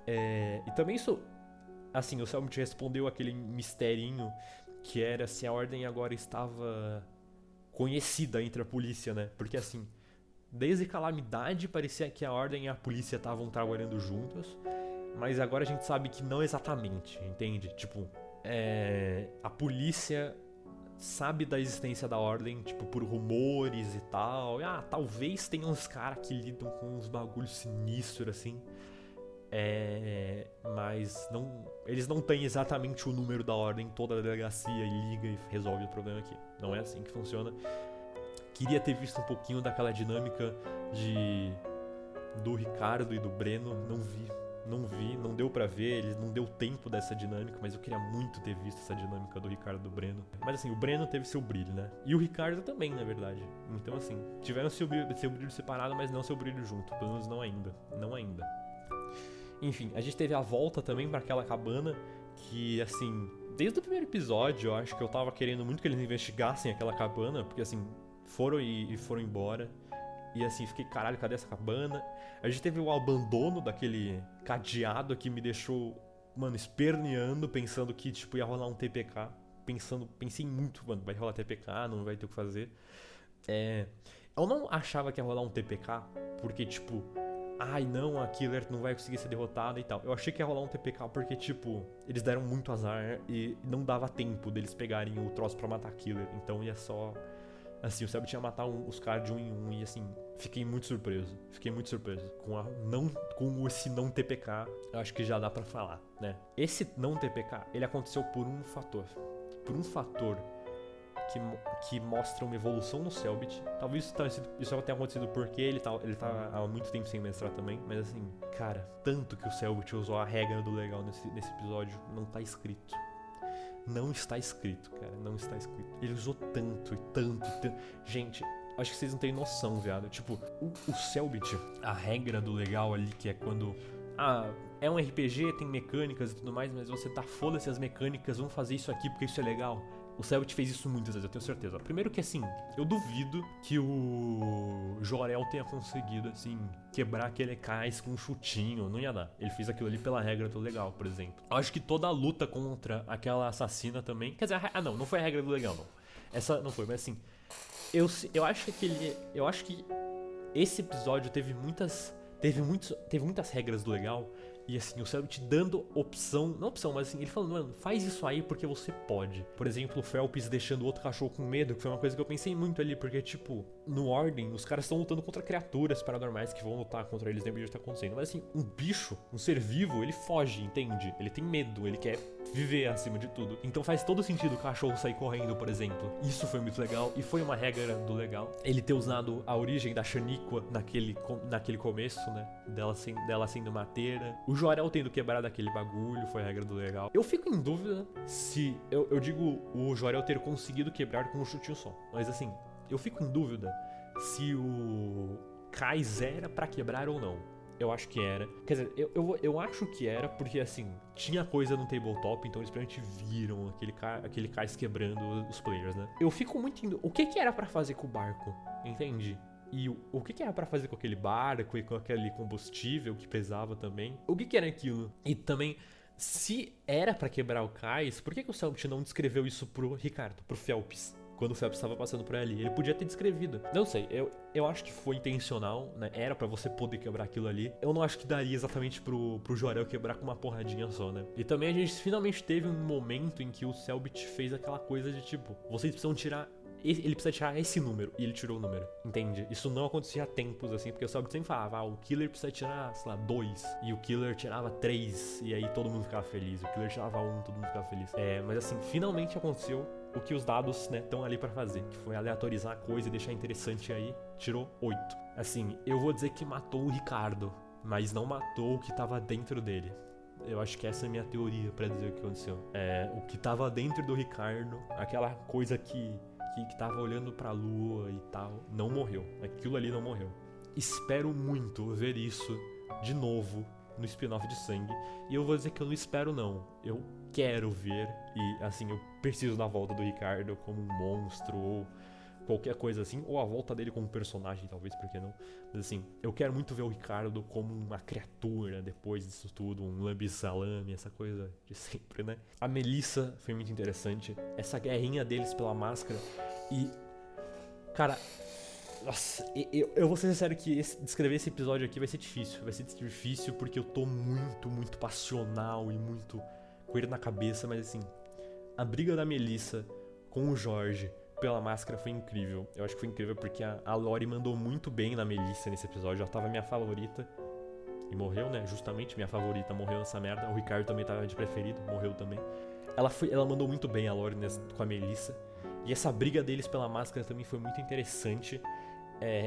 E também isso... Assim, o Cellbit respondeu aquele misterinho que era se a Ordem agora estava conhecida entre a polícia, né? Porque assim, desde Calamidade parecia que a Ordem e a polícia estavam trabalhando juntas, mas agora a gente sabe que não exatamente, entende? Tipo, a polícia sabe da existência da Ordem, tipo, por rumores e tal. Talvez tenha uns caras que lidam com uns bagulhos sinistros, assim. Mas eles não têm exatamente o número da Ordem, toda a delegacia e liga e resolve o problema aqui. Não é assim que funciona. Queria ter visto um pouquinho daquela dinâmica do Ricardo e do Breno. não vi, não deu pra ver, ele não deu tempo dessa dinâmica, mas eu queria muito ter visto essa dinâmica do Ricardo e do Breno. Mas assim, o Breno teve seu brilho, né? E o Ricardo também, na verdade. Então assim, tiveram seu brilho separado, mas não seu brilho junto, pelo menos não ainda. Enfim, a gente teve a volta também pra aquela cabana, que assim, desde o primeiro episódio eu acho que eu tava querendo muito que eles investigassem aquela cabana, porque assim, foram embora. E assim, fiquei, caralho, cadê essa cabana? A gente teve o abandono daquele cadeado que me deixou, mano, esperneando, pensando que, tipo, ia rolar um TPK. Pensei muito, mano, vai rolar TPK, não vai ter o que fazer. Eu não achava que ia rolar um TPK, porque, tipo, ai não, a Killer não vai conseguir ser derrotada e tal. Eu achei que ia rolar um TPK porque, tipo, eles deram muito azar e não dava tempo deles pegarem o troço pra matar a Killer. Então ia só... Assim, o Selbit ia matar os caras de um em um e assim, fiquei muito surpreso. Com esse não TPK, eu acho que já dá pra falar, né? Esse não TPK, ele aconteceu por um fator. Por um fator que mostra uma evolução no Selbit. Talvez isso tenha acontecido porque ele tá há muito tempo sem mestrar também. Mas assim, cara, tanto que o Selbit usou a regra do legal nesse episódio, não tá escrito. Não está escrito, cara, não está escrito. Ele usou tanto. Gente, acho que vocês não têm noção, viado. Tipo, o Selbit, a regra do legal ali, que é quando... é um RPG, tem mecânicas e tudo mais, mas você tá foda-se as mecânicas, vamos fazer isso aqui porque isso é legal. O Selbit fez isso muitas vezes, eu tenho certeza. Primeiro que, assim, eu duvido que o Jor-El tenha conseguido, assim, quebrar aquele cais com um chutinho. Não ia dar. Ele fez aquilo ali pela regra do legal, por exemplo. Eu acho que toda a luta contra aquela assassina também... Quer dizer, não foi a regra do legal, não. Essa não foi, mas assim... Eu acho que esse episódio teve muitas regras do legal. E assim, o Selbit dando opção, não opção, mas assim, ele falando, mano, faz isso aí porque você pode. Por exemplo, o Phelps deixando o outro cachorro com medo, que foi uma coisa que eu pensei muito ali, porque tipo, no Ordem, os caras estão lutando contra criaturas paranormais que vão lutar contra eles, nem o que tá acontecendo. Mas assim, um bicho, um ser vivo, ele foge, entende? Ele tem medo, ele quer viver acima de tudo. Então faz todo sentido o cachorro sair correndo, por exemplo. Isso foi muito legal, e foi uma regra do legal. Ele ter usado a origem da Shaniqua naquele começo, né? Dela sendo mateira. O Jor-El tendo quebrado aquele bagulho, foi a regra do legal. Eu fico em dúvida se... Eu digo o Jor-El ter conseguido quebrar com um chutinho só. Mas assim, eu fico em dúvida se o Kais era pra quebrar ou não. Eu acho que era. Quer dizer, eu acho que era porque, assim, tinha coisa no tabletop, então eles realmente viram aquele Kais quebrando os players, né? Eu fico muito em dúvida. O que era pra fazer com o barco? Entende? E o que era pra fazer com aquele barco e com aquele combustível que pesava também? O que era aquilo? E também, se era pra quebrar o cais, por que o Selbit não descreveu isso pro Ricardo, pro Phelps? Quando o Phelps estava passando por ali, ele podia ter descrevido. Não sei, eu acho que foi intencional, né? Era pra você poder quebrar aquilo ali. Eu não acho que daria exatamente pro Jor-El quebrar com uma porradinha só, né? E também a gente finalmente teve um momento em que o Selbit fez aquela coisa de tipo, vocês precisam tirar... Ele precisa tirar esse número, e ele tirou o número, entende? Isso não acontecia há tempos, assim, porque o Selbit sempre falava, o Killer precisa tirar, sei lá, 2, e o Killer tirava 3, e aí todo mundo ficava feliz, o Killer tirava 1, todo mundo ficava feliz. Mas assim, finalmente aconteceu o que os dados, né, estão ali pra fazer, que foi aleatorizar a coisa e deixar interessante aí, tirou 8. Assim, eu vou dizer que matou o Ricardo, mas não matou o que tava dentro dele. Eu acho que essa é a minha teoria pra dizer o que aconteceu. O que tava dentro do Ricardo, aquela coisa que tava olhando pra lua e tal, não morreu. Aquilo ali não morreu. Espero muito ver isso de novo no spin-off de Sangue. E eu vou dizer que eu não espero não. Eu quero ver. E assim, eu preciso da volta do Ricardo como um monstro ou qualquer coisa assim. Ou a volta dele como personagem, talvez, por que não? Mas assim, eu quero muito ver o Ricardo como uma criatura depois disso tudo. Um lambi-salame, essa coisa de sempre, né? A Melissa foi muito interessante. Essa guerrinha deles pela máscara. E, cara, nossa, eu vou ser sincero que descrever esse episódio aqui vai ser difícil. Vai ser difícil porque eu tô muito passional e muito com ele na cabeça. Mas assim, a briga da Melissa com o Jorge pela máscara foi incrível. Eu acho que foi incrível porque a Lori mandou muito bem na Melissa nesse episódio. Ela tava minha favorita e morreu, né? Justamente minha favorita morreu nessa merda. O Ricardo também tava de preferido, morreu também. Ela mandou muito bem a Lori com a Melissa. E essa briga deles pela máscara também foi muito interessante.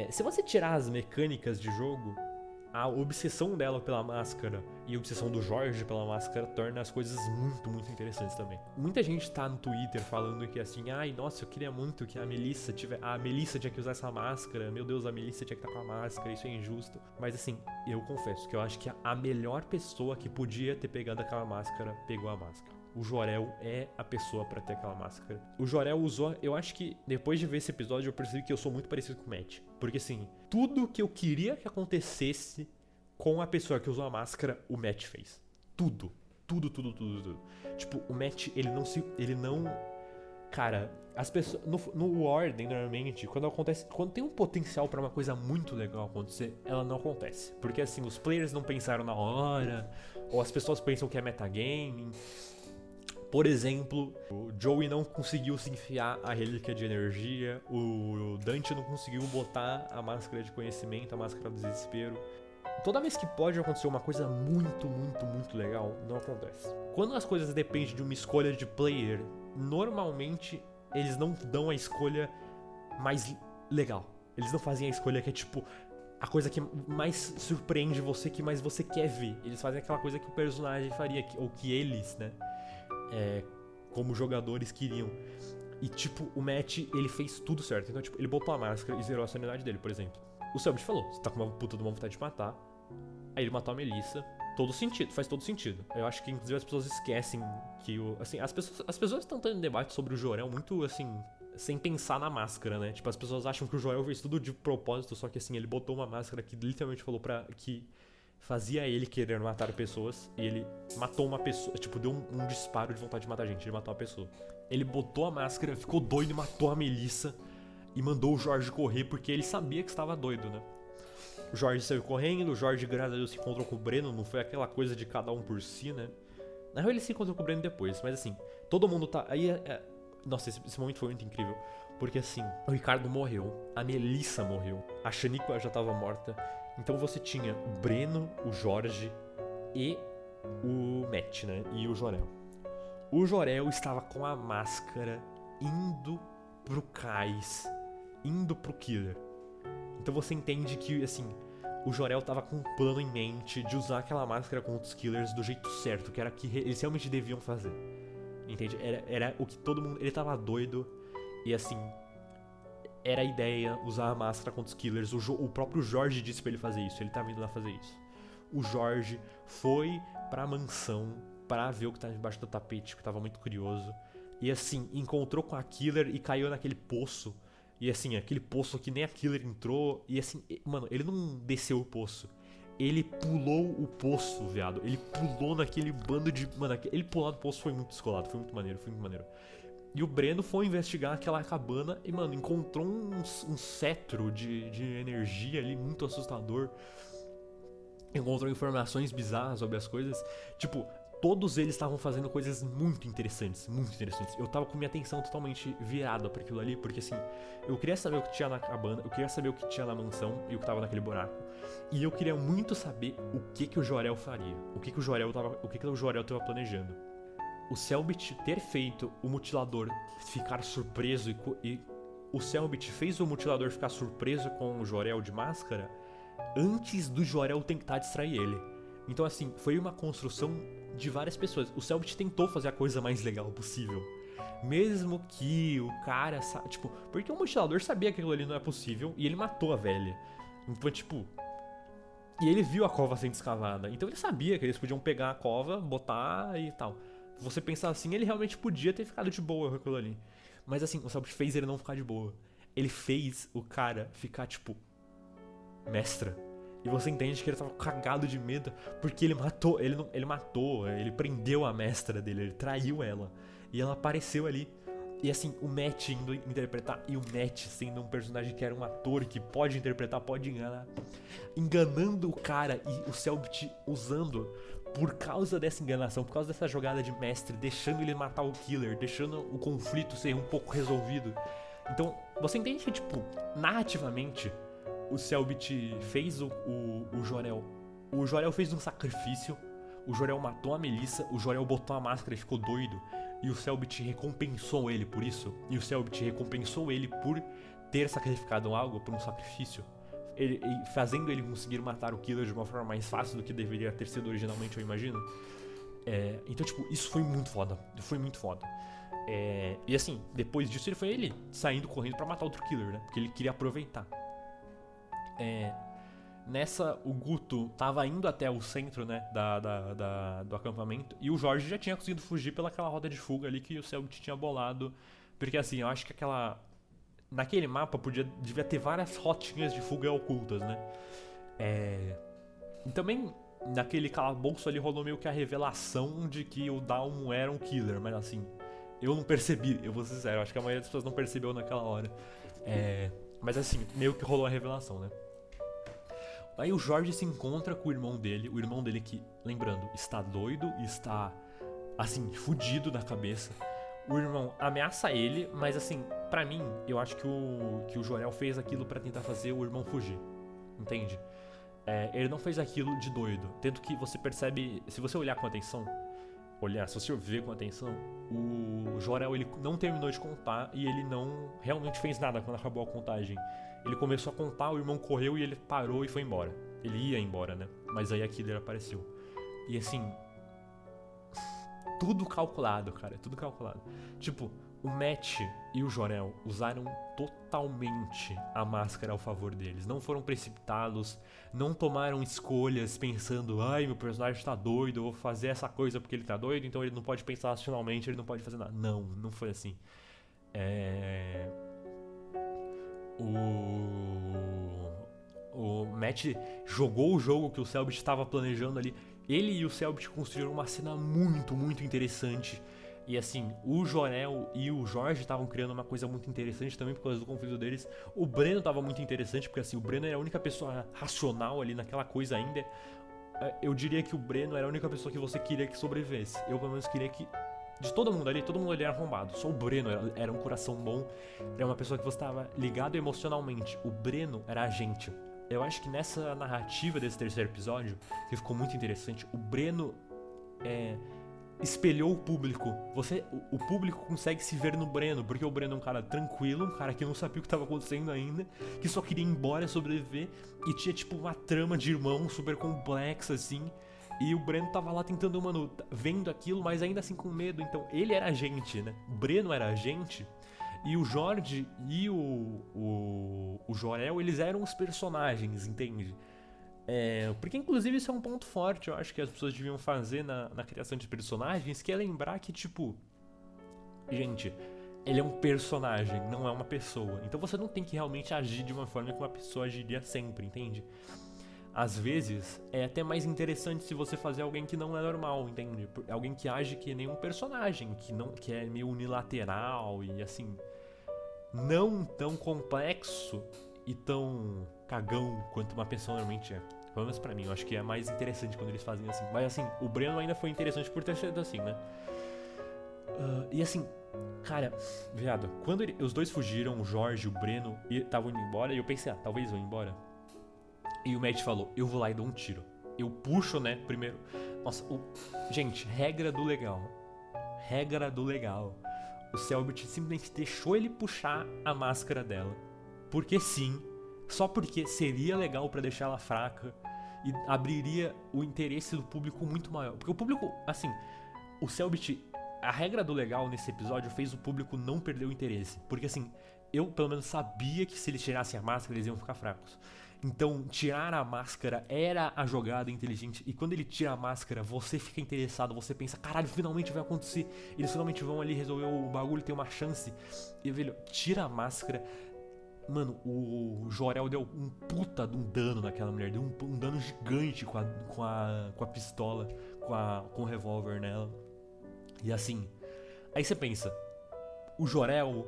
Se você tirar as mecânicas de jogo, a obsessão dela pela máscara e a obsessão do Jorge pela máscara torna as coisas muito, muito interessantes também. Muita gente tá no Twitter falando que assim, ai, nossa, eu queria muito que a Melissa tinha que usar essa máscara, meu Deus, a Melissa tinha que estar com a máscara, isso é injusto. Mas assim, eu confesso que eu acho que a melhor pessoa que podia ter pegado aquela máscara, pegou a máscara. O Jor-El é a pessoa pra ter aquela máscara. O Jor-El usou... Eu acho que depois de ver esse episódio eu percebi que eu sou muito parecido com o Matt. Porque assim, tudo que eu queria que acontecesse com a pessoa que usou a máscara, o Matt fez. Tudo. Tudo. Tipo, o Matt, ele não... Cara, as pessoas... No Ordem, normalmente, quando tem um potencial pra uma coisa muito legal acontecer, ela não acontece. Porque assim, os players não pensaram na hora, ou as pessoas pensam que é metagaming. Por exemplo, o Joey não conseguiu se enfiar a relíquia de energia, o Dante não conseguiu botar a máscara de conhecimento, a máscara do desespero. Toda vez que pode acontecer uma coisa muito, muito, muito legal, não acontece. Quando as coisas dependem de uma escolha de player, normalmente eles não dão a escolha mais legal. Eles não fazem a escolha que é tipo a coisa que mais surpreende você, que mais você quer ver. Eles fazem aquela coisa que o personagem faria, ou que eles, né? Como jogadores queriam. E tipo, o Matt, ele fez tudo certo. Então tipo, ele botou a máscara e zerou a sanidade dele, por exemplo. O Selbit falou, você tá com uma puta de uma vontade de matar. Aí ele matou a Melissa. Faz todo sentido. Eu acho que inclusive as pessoas esquecem que assim, as pessoas estão tendo debate sobre o Jor-El muito assim, sem pensar na máscara, né? Tipo, as pessoas acham que o Jor-El fez tudo de propósito, só que assim, ele botou uma máscara que literalmente falou que fazia ele querer matar pessoas, e ele matou uma pessoa, tipo, deu um disparo de vontade de matar gente, ele matou uma pessoa. Ele botou a máscara, ficou doido e matou a Melissa, e mandou o Jorge correr, porque ele sabia que estava doido, né? O Jorge saiu correndo, o Jorge, graças a Deus, se encontrou com o Breno, não foi aquela coisa de cada um por si, né? Na real, ele se encontrou com o Breno depois, mas assim, todo mundo tá... Nossa, esse momento foi muito incrível, porque assim, o Ricardo morreu, a Melissa morreu, a Shaniqua já tava morta. Então você tinha o Breno, o Jorge e o Matt, né? E o Jor-El. O Jor-El estava com a máscara indo pro cais, indo pro killer. Então você entende que, assim, o Jor-El tava com um plano em mente de usar aquela máscara contra os killers do jeito certo, que era o que eles realmente deviam fazer. Entende? Era o que todo mundo... Ele tava doido e, assim... Era a ideia usar a máscara contra os killers. O próprio Jorge disse pra ele fazer isso. Ele tava indo lá fazer isso. O Jorge foi pra mansão pra ver o que tava embaixo do tapete, que tava muito curioso. E assim, encontrou com a killer e caiu naquele poço. E assim, aquele poço que nem a killer entrou. E assim, mano, ele não desceu o poço. Ele pulou o poço, viado. Ele pulou naquele bando de... Mano, ele pular do poço foi muito descolado. Foi muito maneiro. E o Breno foi investigar aquela cabana e, mano, encontrou um cetro de energia ali muito assustador. Encontrou informações bizarras sobre as coisas. Tipo, todos eles estavam fazendo coisas muito interessantes, muito interessantes. Eu tava com minha atenção totalmente virada pra aquilo ali, porque assim, eu queria saber o que tinha na cabana, eu queria saber o que tinha na mansão e o que tava naquele buraco. E eu queria muito saber o que o Jor-El faria, o que o Jor-El tava planejando. O Selbit ter feito o mutilador ficar surpreso e o Selbit fez o mutilador ficar surpreso com o Jor-El de máscara antes do Jor-El tentar distrair ele. Então assim, foi uma construção de várias pessoas. O Selbit tentou fazer a coisa mais legal possível. Mesmo que o cara... Tipo, porque o mutilador sabia que aquilo ali não é possível e ele matou a velha. Então, tipo... E ele viu a cova sendo escavada. Então ele sabia que eles podiam pegar a cova, botar e tal. Se você pensar assim, ele realmente podia ter ficado de boa com aquilo ali. Mas assim, o Selbit fez ele não ficar de boa. Ele fez o cara ficar, tipo... Mestra. E você entende que ele tava cagado de medo, porque ele matou, ele prendeu a mestra dele, ele traiu ela. E ela apareceu ali. E assim, o Matt indo interpretar, e o Matt sendo um personagem que era um ator que pode interpretar, pode enganar. Enganando o cara e o Selbit usando, por causa dessa enganação, por causa dessa jogada de mestre, deixando ele matar o killer, deixando o conflito ser um pouco resolvido. Então, você entende que, tipo, narrativamente... O Selbit fez o Jor-El. O Jor-El fez um sacrifício. O Jor-El matou a Melissa. O Jor-El botou a máscara e ficou doido. E o Selbit recompensou ele por isso. E o Selbit recompensou ele por ter sacrificado algo por um sacrifício. fazendo ele conseguir matar o Killer de uma forma mais fácil do que deveria ter sido originalmente, eu imagino. Então, tipo, isso foi muito foda. Foi muito foda. E assim, depois disso ele foi saindo correndo pra matar outro Killer, né? Porque ele queria aproveitar. Nessa, o Guto tava indo até o centro, né, do acampamento, e o Jorge já tinha conseguido fugir pelaquela roda de fuga ali que o Cellbit tinha bolado. Porque assim, eu acho que naquele mapa devia ter várias rotinhas de fuga ocultas, né? E também naquele calabouço ali rolou meio que a revelação de que o Dalmo era um Killer, mas assim, eu não percebi, eu vou ser sincero, acho que a maioria das pessoas não percebeu naquela hora. Mas assim, meio que rolou a revelação, né? Aí o Jorge se encontra com o irmão dele que, lembrando, está doido, está, assim, fudido da cabeça. O irmão ameaça ele, mas assim, pra mim, eu acho que o Jor-El fez aquilo pra tentar fazer o irmão fugir, entende? Ele não fez aquilo de doido, tanto que você percebe, se você olhar com atenção, se você ver com atenção, o Jor-El ele não terminou de contar e ele não realmente fez nada quando acabou a contagem. Ele começou a contar, o irmão correu e ele parou e foi embora. Ele ia embora, né? Mas aí a Killer apareceu. E assim, tudo calculado, cara, tudo calculado. Tipo, o Matt e o Jor-El usaram totalmente a máscara ao favor deles. Não foram precipitados, não tomaram escolhas pensando, ai, meu personagem tá doido, eu vou fazer essa coisa porque ele tá doido, então ele não pode pensar racionalmente, ele não pode fazer nada. Não foi assim. O Matt jogou o jogo que o Cellbit estava planejando ali. Ele e o Cellbit construíram uma cena muito, muito interessante. E assim, o Jor-El e o Jorge estavam criando uma coisa muito interessante também por causa do conflito deles. O Breno estava muito interessante, porque assim, o Breno era a única pessoa racional ali naquela coisa ainda. Eu diria que o Breno era a única pessoa que você queria que sobrevivesse. Eu pelo menos queria que... De todo mundo ali era arrombado. Só o Breno era um coração bom. Era uma pessoa que você estava ligado emocionalmente. O Breno era a gente. Eu acho que nessa narrativa desse terceiro episódio, que ficou muito interessante, o Breno espelhou o público. O público consegue se ver no Breno, porque o Breno é um cara tranquilo, um cara que não sabia o que estava acontecendo ainda, que só queria ir embora, sobreviver, e tinha tipo uma trama de irmão super complexa assim. E o Breno tava lá tentando, mano, vendo aquilo, mas ainda assim com medo. Então ele era a gente, né? O Breno era a gente. E o Jorge e o Jor-El, eles eram os personagens, entende? Porque inclusive isso é um ponto forte, eu acho que as pessoas deviam fazer na criação de personagens, que é lembrar que, tipo... Gente, ele é um personagem, não é uma pessoa. Então você não tem que realmente agir de uma forma que uma pessoa agiria sempre, entende? Às vezes, é até mais interessante se você fazer alguém que não é normal, entende? Alguém que age que nem um personagem, que é meio unilateral e assim... Não tão complexo e tão cagão quanto uma pessoa normalmente é. Pelo menos pra mim, eu acho que é mais interessante quando eles fazem assim. Mas assim, o Breno ainda foi interessante por ter sido assim, né? E assim, cara, viado, quando os dois fugiram, o Jorge e o Breno estavam indo embora, e eu pensei, talvez vão embora. E o Matt falou, eu vou lá e dou um tiro. Eu puxo, né, primeiro. Nossa, gente, regra do legal. Regra do legal. O Cellbit simplesmente deixou ele puxar a máscara dela. Porque sim, só porque seria legal pra deixar ela fraca e abriria o interesse do público muito maior. Porque o público, assim, o Cellbit, a regra do legal nesse episódio fez o público não perder o interesse. Porque assim, eu pelo menos sabia que se eles tirassem a máscara eles iam ficar fracos. Então, tirar a máscara era a jogada inteligente. E quando ele tira a máscara, você fica interessado. Você pensa, caralho, finalmente vai acontecer. Eles finalmente vão ali resolver o bagulho, tem uma chance. E, velho, tira a máscara. Mano, o Jor-El deu um puta de um dano naquela mulher. Deu um dano gigante com a pistola, com o revólver nela. E assim, aí você pensa, o Jor-El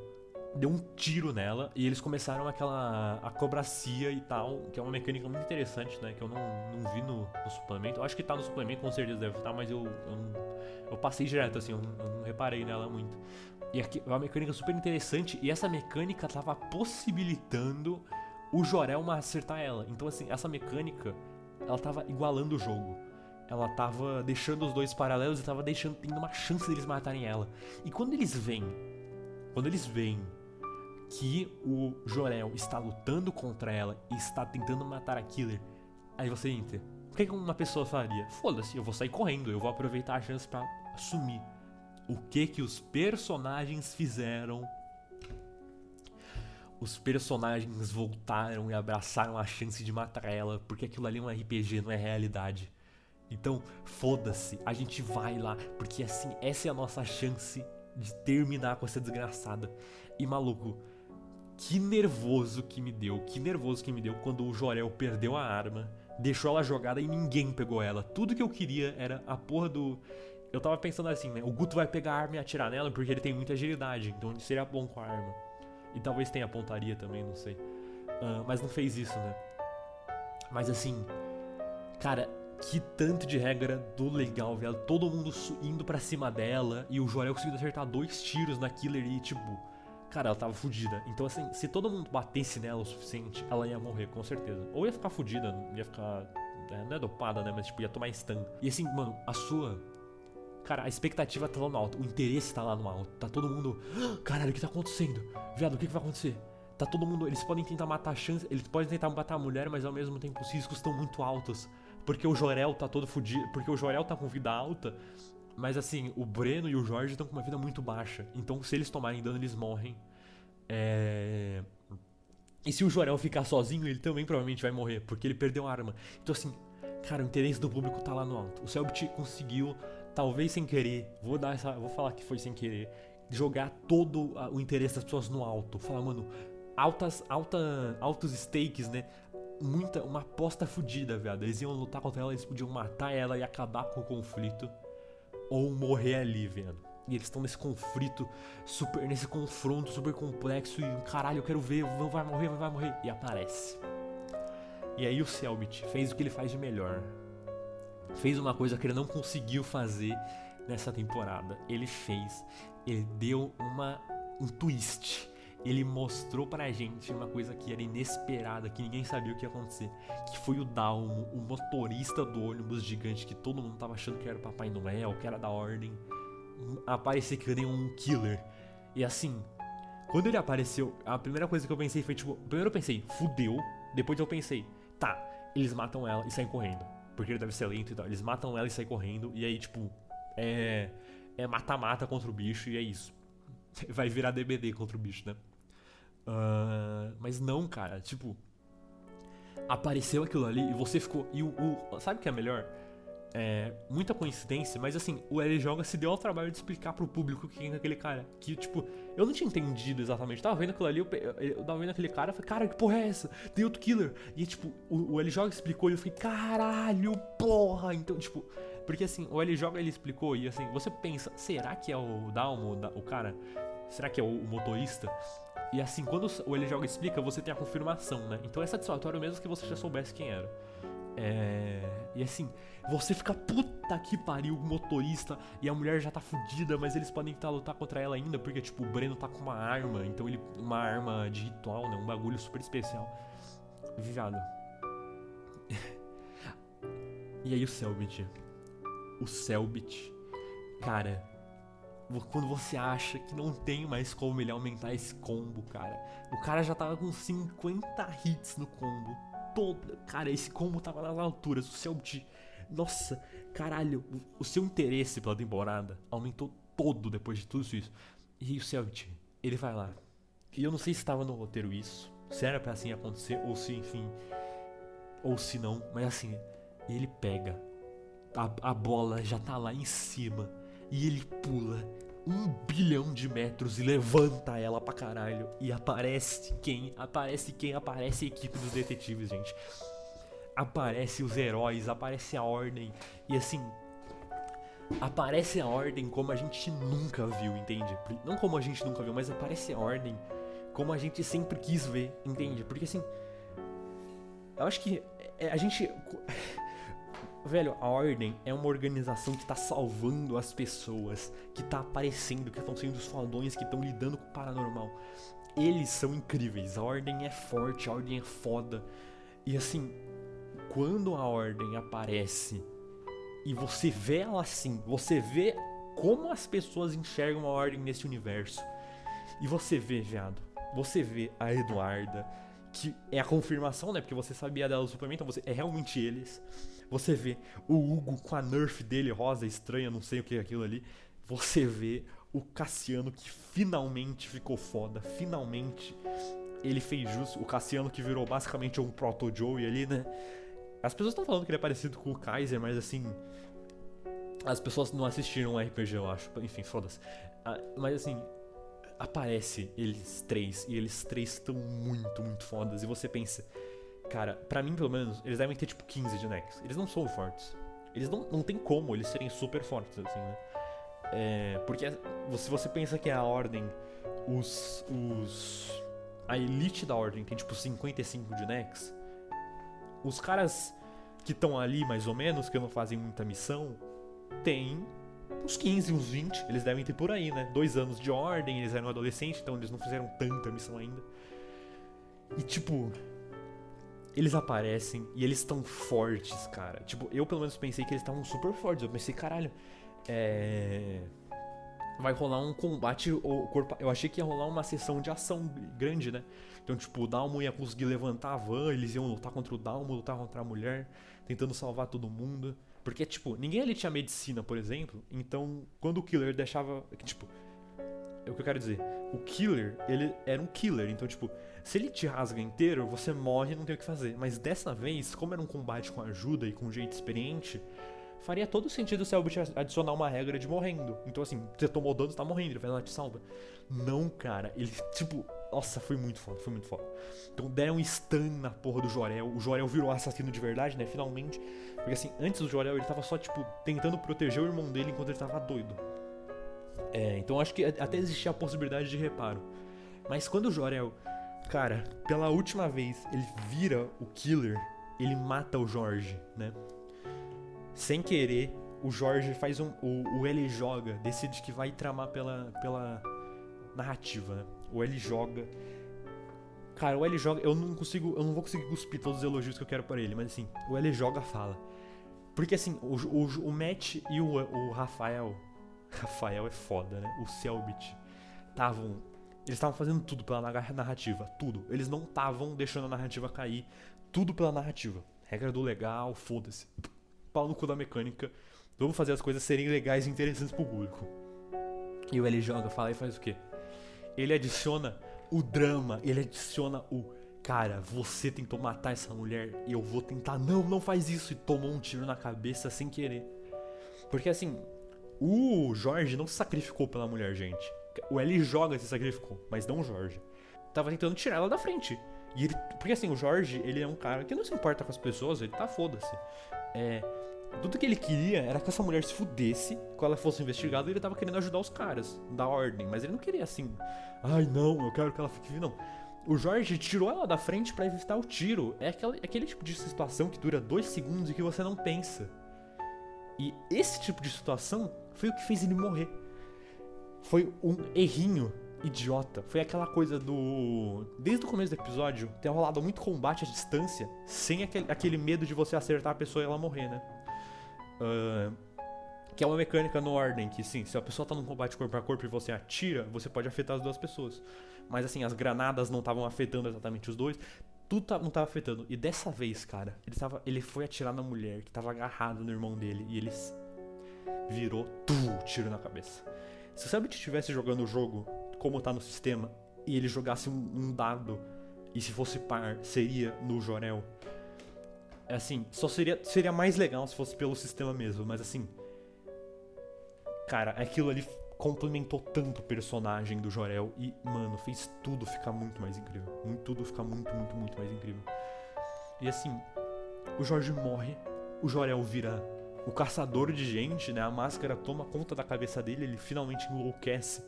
deu um tiro nela e eles começaram aquela acrobacia e tal, que é uma mecânica muito interessante, né, que eu não vi no suplemento. Eu acho que tá no suplemento, com certeza deve estar, mas eu passei direto, assim, eu não reparei nela muito. E aqui é uma mecânica super interessante, e essa mecânica tava possibilitando o Jor-El acertar ela. Então assim, essa mecânica, ela tava igualando o jogo. Ela tava deixando os dois paralelos e tava tendo uma chance deles matarem ela. E quando eles veem que o Jor-El está lutando contra ela e está tentando matar a Killer, aí você entra. O que uma pessoa faria? Foda-se, eu vou sair correndo, eu vou aproveitar a chance pra assumir. O que os personagens fizeram? Os personagens voltaram e abraçaram a chance de matar ela, porque aquilo ali é um RPG, não é realidade. Então, foda-se, a gente vai lá, porque assim, essa é a nossa chance de terminar com essa desgraçada. E maluco, que nervoso que me deu quando o Jor-El perdeu a arma, deixou ela jogada e ninguém pegou ela. Tudo que eu queria era a porra do... Eu tava pensando assim, né, o Guto vai pegar a arma e atirar nela porque ele tem muita agilidade, então ele seria bom com a arma. E talvez tenha pontaria também, não sei. Mas não fez isso, né? Mas assim, cara, que tanto de regra do legal, velho. Todo mundo indo pra cima dela e o Jor-El conseguindo acertar 2 tiros na Killer e tipo... Cara, ela tava fudida. Então assim, se todo mundo batesse nela o suficiente, ela ia morrer, com certeza. Ou ia ficar fudida, ia ficar... não é dopada, né? Mas tipo, ia tomar stun. E assim, mano, a sua... Cara, a expectativa tá lá no alto, o interesse tá lá no alto. Tá todo mundo... Caralho, o que tá acontecendo? Viado, o que vai acontecer? Tá todo mundo... Eles podem tentar matar a chance... Eles podem tentar matar a mulher, mas ao mesmo tempo os riscos estão muito altos. Porque o Jor-El tá todo fudido... Porque o Jor-El tá com vida alta. Mas assim, o Breno e o Jorge estão com uma vida muito baixa. Então se eles tomarem dano, eles morrem. E se o Jor-El ficar sozinho, ele também provavelmente vai morrer. Porque ele perdeu a arma. Então assim... Cara, o interesse do público tá lá no alto. O Cellbit conseguiu... Talvez sem querer, vou falar que foi sem querer, jogar todo o interesse das pessoas no alto. Falar, mano, altos stakes, né? Uma aposta fodida, viado. Eles iam lutar contra ela, eles podiam matar ela e acabar com o conflito. Ou morrer ali, viado. E eles estão nesse conflito, nesse confronto super complexo. E caralho, eu quero ver, vai morrer. E aparece. E aí o Cellbit fez o que ele faz de melhor. Fez uma coisa que ele não conseguiu fazer nessa temporada. Ele deu um twist. Ele mostrou pra gente uma coisa que era inesperada, que ninguém sabia o que ia acontecer. Que foi o Dalmo, o motorista do ônibus gigante que todo mundo tava achando que era o Papai Noel, que era da Ordem. Aparecer que nem um killer. E assim, quando ele apareceu, a primeira coisa que eu pensei foi tipo... Primeiro eu pensei, fudeu. Depois eu pensei, tá, eles matam ela e saem correndo. Porque ele deve ser lento e tal. Eles matam ela e saem correndo. E aí, tipo, é mata-mata contra o bicho e é isso. Vai virar DBD contra o bicho, né? Mas não, cara. Tipo, apareceu aquilo ali e você ficou... sabe o que é melhor? Muita coincidência, mas assim, o L Joga se deu ao trabalho de explicar pro público quem é aquele cara. Que, tipo, eu não tinha entendido exatamente. Tava vendo aquilo ali, eu tava vendo aquele cara e falei, cara, que porra é essa? Tem outro killer. E, tipo, o L Joga explicou e eu fiquei, caralho, porra. Então, tipo, porque assim, o L Joga ele explicou e assim, você pensa, será que é o Dalmo, o cara? Será que é o motorista? E assim, quando o L Joga explica, você tem a confirmação, né? Então é satisfatório mesmo que você já soubesse quem era. E assim, você fica puta que pariu, o motorista e a mulher já tá fudida, mas eles podem tentar lutar contra ela ainda, porque tipo, o Breno tá com uma arma, então uma arma de ritual, né, um bagulho super especial. Viado. E aí o Cellbit, cara, quando você acha que não tem mais como ele aumentar esse combo, cara, o cara já tava com 50 hits no combo. Cara, esse combo tava nas alturas. O Cellbit, nossa, caralho, o seu interesse pela temporada aumentou todo depois de tudo isso. E aí o Cellbit, ele vai lá. E eu não sei se estava no roteiro isso, se era pra assim acontecer, ou se, enfim, ou se não, mas assim, ele pega, a bola já tá lá em cima, e ele pula 1 bilhão de metros e levanta ela pra caralho. E aparece quem? Aparece a equipe dos detetives, gente. Aparece os heróis, aparece a Ordem. E assim, aparece a Ordem como a gente nunca viu, entende? Não como a gente nunca viu, mas aparece a Ordem como a gente sempre quis ver, entende? Porque assim, eu acho que a gente... Velho, a Ordem é uma organização que tá salvando as pessoas, que tá aparecendo, que estão sendo os fodões, que estão lidando com o paranormal. Eles são incríveis, a Ordem é forte, a Ordem é foda. E assim, quando a Ordem aparece e você vê ela assim, você vê como as pessoas enxergam a Ordem nesse universo. E você vê, viado, você vê a Eduarda, que é a confirmação, né? Porque você sabia dela do Superman, então é realmente eles. Você vê o Hugo com a Nerf dele, rosa, estranha, não sei o que é aquilo ali. Você vê o Cassiano, que finalmente ficou foda. Finalmente ele fez jus. O Cassiano que virou basicamente um proto-Joey ali, né? As pessoas estão falando que ele é parecido com o Kaiser, mas assim... As pessoas não assistiram o RPG, eu acho. Enfim, foda-se. Mas assim... Aparece eles três, e eles três estão muito, muito fodas. E você pensa... Cara, pra mim pelo menos, eles devem ter tipo 15 de Nex. Eles não são fortes. Eles não tem como eles serem super fortes, assim, né? Porque se você pensa que a Ordem, a elite da Ordem tem tipo 55 de Nex, os caras que estão ali mais ou menos, que não fazem muita missão, tem uns 15, uns 20, eles devem ter por aí, né? 2 anos de Ordem, eles eram adolescentes, então eles não fizeram tanta missão ainda. E tipo... Eles aparecem e eles estão fortes, cara. Tipo, eu pelo menos pensei que eles estavam super fortes. Eu pensei, caralho, vai rolar um combate. Eu achei que ia rolar uma sessão de ação grande, né? Então, tipo, o Dalmo ia conseguir levantar a van, eles iam lutar contra o Dalmo, lutar contra a mulher, tentando salvar todo mundo. Porque, tipo, ninguém ali tinha medicina, por exemplo. Então, quando o Killer deixava... Tipo, é o que eu quero dizer. O Killer, ele era um killer. Então, tipo, se ele te rasga inteiro, você morre e não tem o que fazer. Mas dessa vez, como era um combate com ajuda e com gente experiente, faria todo sentido se a Selbit adicionar uma regra de morrendo. Então, assim, você tomou dano, você tá morrendo, ele vai lá e te salva. Não, cara. Ele, tipo... Nossa, foi muito foda, foi muito foda. Então, deram um stun na porra do Jor-El. O Jor-El virou assassino de verdade, né? Finalmente. Porque, assim, antes do Jor-El, ele tava só, tipo, tentando proteger o irmão dele enquanto ele tava doido. Então acho que até existia a possibilidade de reparo. Mas quando o Jor-El, cara, pela última vez, ele vira o Killer, ele mata o Jorge, né? Sem querer, o Jorge faz o L joga, decide que vai tramar pela narrativa, né? O L joga. Cara, o L joga, eu não vou conseguir cuspir todos os elogios que eu quero para ele, mas assim, o L joga fala. Porque assim, o Matt e o Rafael é foda, né? O Selbit eles estavam fazendo tudo pela narrativa, tudo. Eles não estavam deixando a narrativa cair, tudo pela narrativa. Regra do legal, foda-se. Pau no cu da mecânica. Vamos fazer as coisas serem legais e interessantes pro público. E o L joga, fala e faz o quê? Ele adiciona o drama, ele adiciona cara, você tentou matar essa mulher e eu vou tentar, não faz isso, e tomou um tiro na cabeça sem querer. Porque assim, o Jorge não se sacrificou pela mulher, gente. O L joga se sacrificou, mas não o Jorge. Tava tentando tirar ela da frente. E ele, porque assim, o Jorge, ele é um cara que não se importa com as pessoas, ele tá foda-se. Tudo que ele queria era que essa mulher se fudesse, que ela fosse investigada, e ele tava querendo ajudar os caras da Ordem. Mas ele não queria assim, ai não, eu quero que ela fique viva, não. O Jorge tirou ela da frente pra evitar o tiro. É aquele tipo de situação que dura 2 segundos e que você não pensa. E esse tipo de situação foi o que fez ele morrer. Foi um errinho idiota. Foi aquela coisa desde o começo do episódio, ter rolado muito combate à distância, sem aquele medo de você acertar a pessoa e ela morrer, né? Que é uma mecânica no Ordem, que sim, se a pessoa tá num combate corpo a corpo e você atira, você pode afetar as duas pessoas. Mas assim, as granadas não estavam afetando exatamente os dois, tudo não tava afetando. E dessa vez, cara, ele foi atirar na mulher que tava agarrada no irmão dele e ele virou tiro na cabeça. Se o Selbit estivesse jogando o jogo como tá no sistema e ele jogasse um dado e se fosse par, seria no Jor-El. Assim, só seria mais legal se fosse pelo sistema mesmo, mas assim, cara, aquilo ali complementou tanto o personagem do Jor-El e, mano, fez tudo ficar muito mais incrível. Tudo ficar muito, muito, muito mais incrível. E assim, o Jorge morre, o Jor-El vira o caçador de gente, né? A máscara toma conta da cabeça dele, ele finalmente enlouquece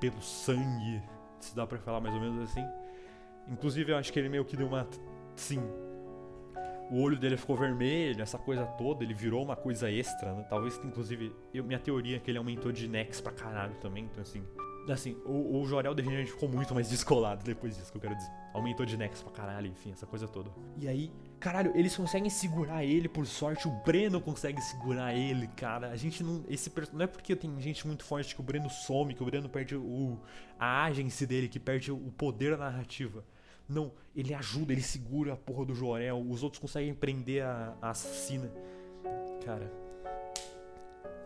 pelo sangue, se dá pra falar mais ou menos assim. Inclusive, eu acho que ele meio que deu uma... Sim. O olho dele ficou vermelho, essa coisa toda, ele virou uma coisa extra, né? Talvez, inclusive, minha teoria é que ele aumentou de Nex pra caralho também, então assim, o Jor-El definitivamente ficou muito mais descolado depois disso, que eu quero dizer. Aumentou de Nex pra caralho, enfim, essa coisa toda. E aí, Caralho, eles conseguem segurar ele, por sorte. O Breno consegue segurar ele, cara. A gente não... Não é porque tem gente muito forte que o Breno some, que o Breno perde a agency dele, que perde o poder da narrativa. Não, ele ajuda, ele segura a porra do Jor-El. Os outros conseguem prender a assassina. Cara...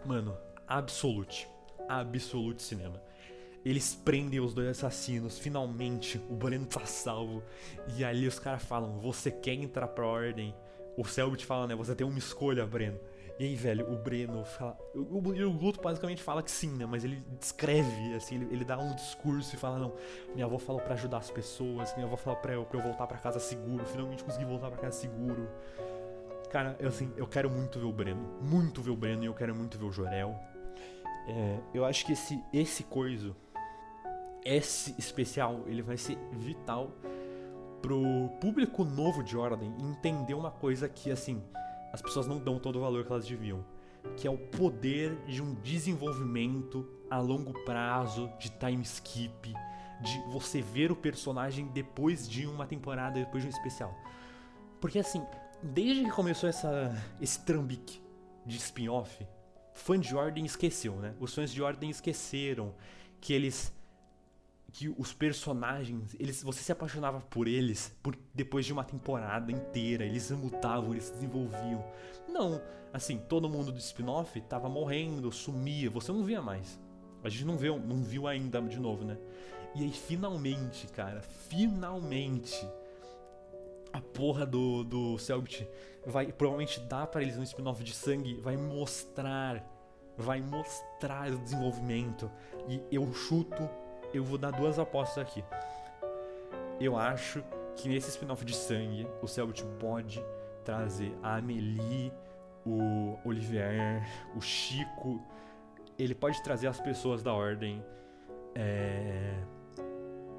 Mano, Absolute cinema. Eles prendem os dois assassinos, finalmente, o Breno tá salvo. E ali os caras falam, você quer entrar pra ordem? O Selbit fala, né, você tem uma escolha, Breno. E aí, velho, o Breno fala... O Guto basicamente fala que sim, né, mas ele descreve, assim, ele dá um discurso e fala, não, minha avó falou pra ajudar as pessoas, minha avó falou pra eu voltar pra casa seguro, finalmente consegui voltar pra casa seguro. Cara, eu quero muito ver o Breno, e eu quero muito ver o Jor-El. Eu acho que esse especial, ele vai ser vital pro público novo de Ordem entender uma coisa que, assim, as pessoas não dão todo o valor que elas deviam, que é o poder de um desenvolvimento a longo prazo, de time skip, de você ver o personagem depois de uma temporada, depois de um especial. Porque, assim, desde que começou esse trambique de spin-off, fã de Ordem esqueceu, né? Os fãs de Ordem esqueceram que os personagens, você se apaixonava por eles depois de uma temporada inteira, eles mutavam, eles se desenvolviam. Não, assim, todo mundo do spin-off tava morrendo, sumia, você não via mais. A gente não viu ainda de novo, né? E aí finalmente, cara, a porra do Selbit vai provavelmente dar pra eles um spin-off de sangue, vai mostrar o desenvolvimento. E eu vou dar 2 apostas aqui. Eu acho que nesse spin-off de sangue, o Selbit pode trazer a Amélie, o Olivier, o Chico. Ele pode trazer as pessoas da Ordem,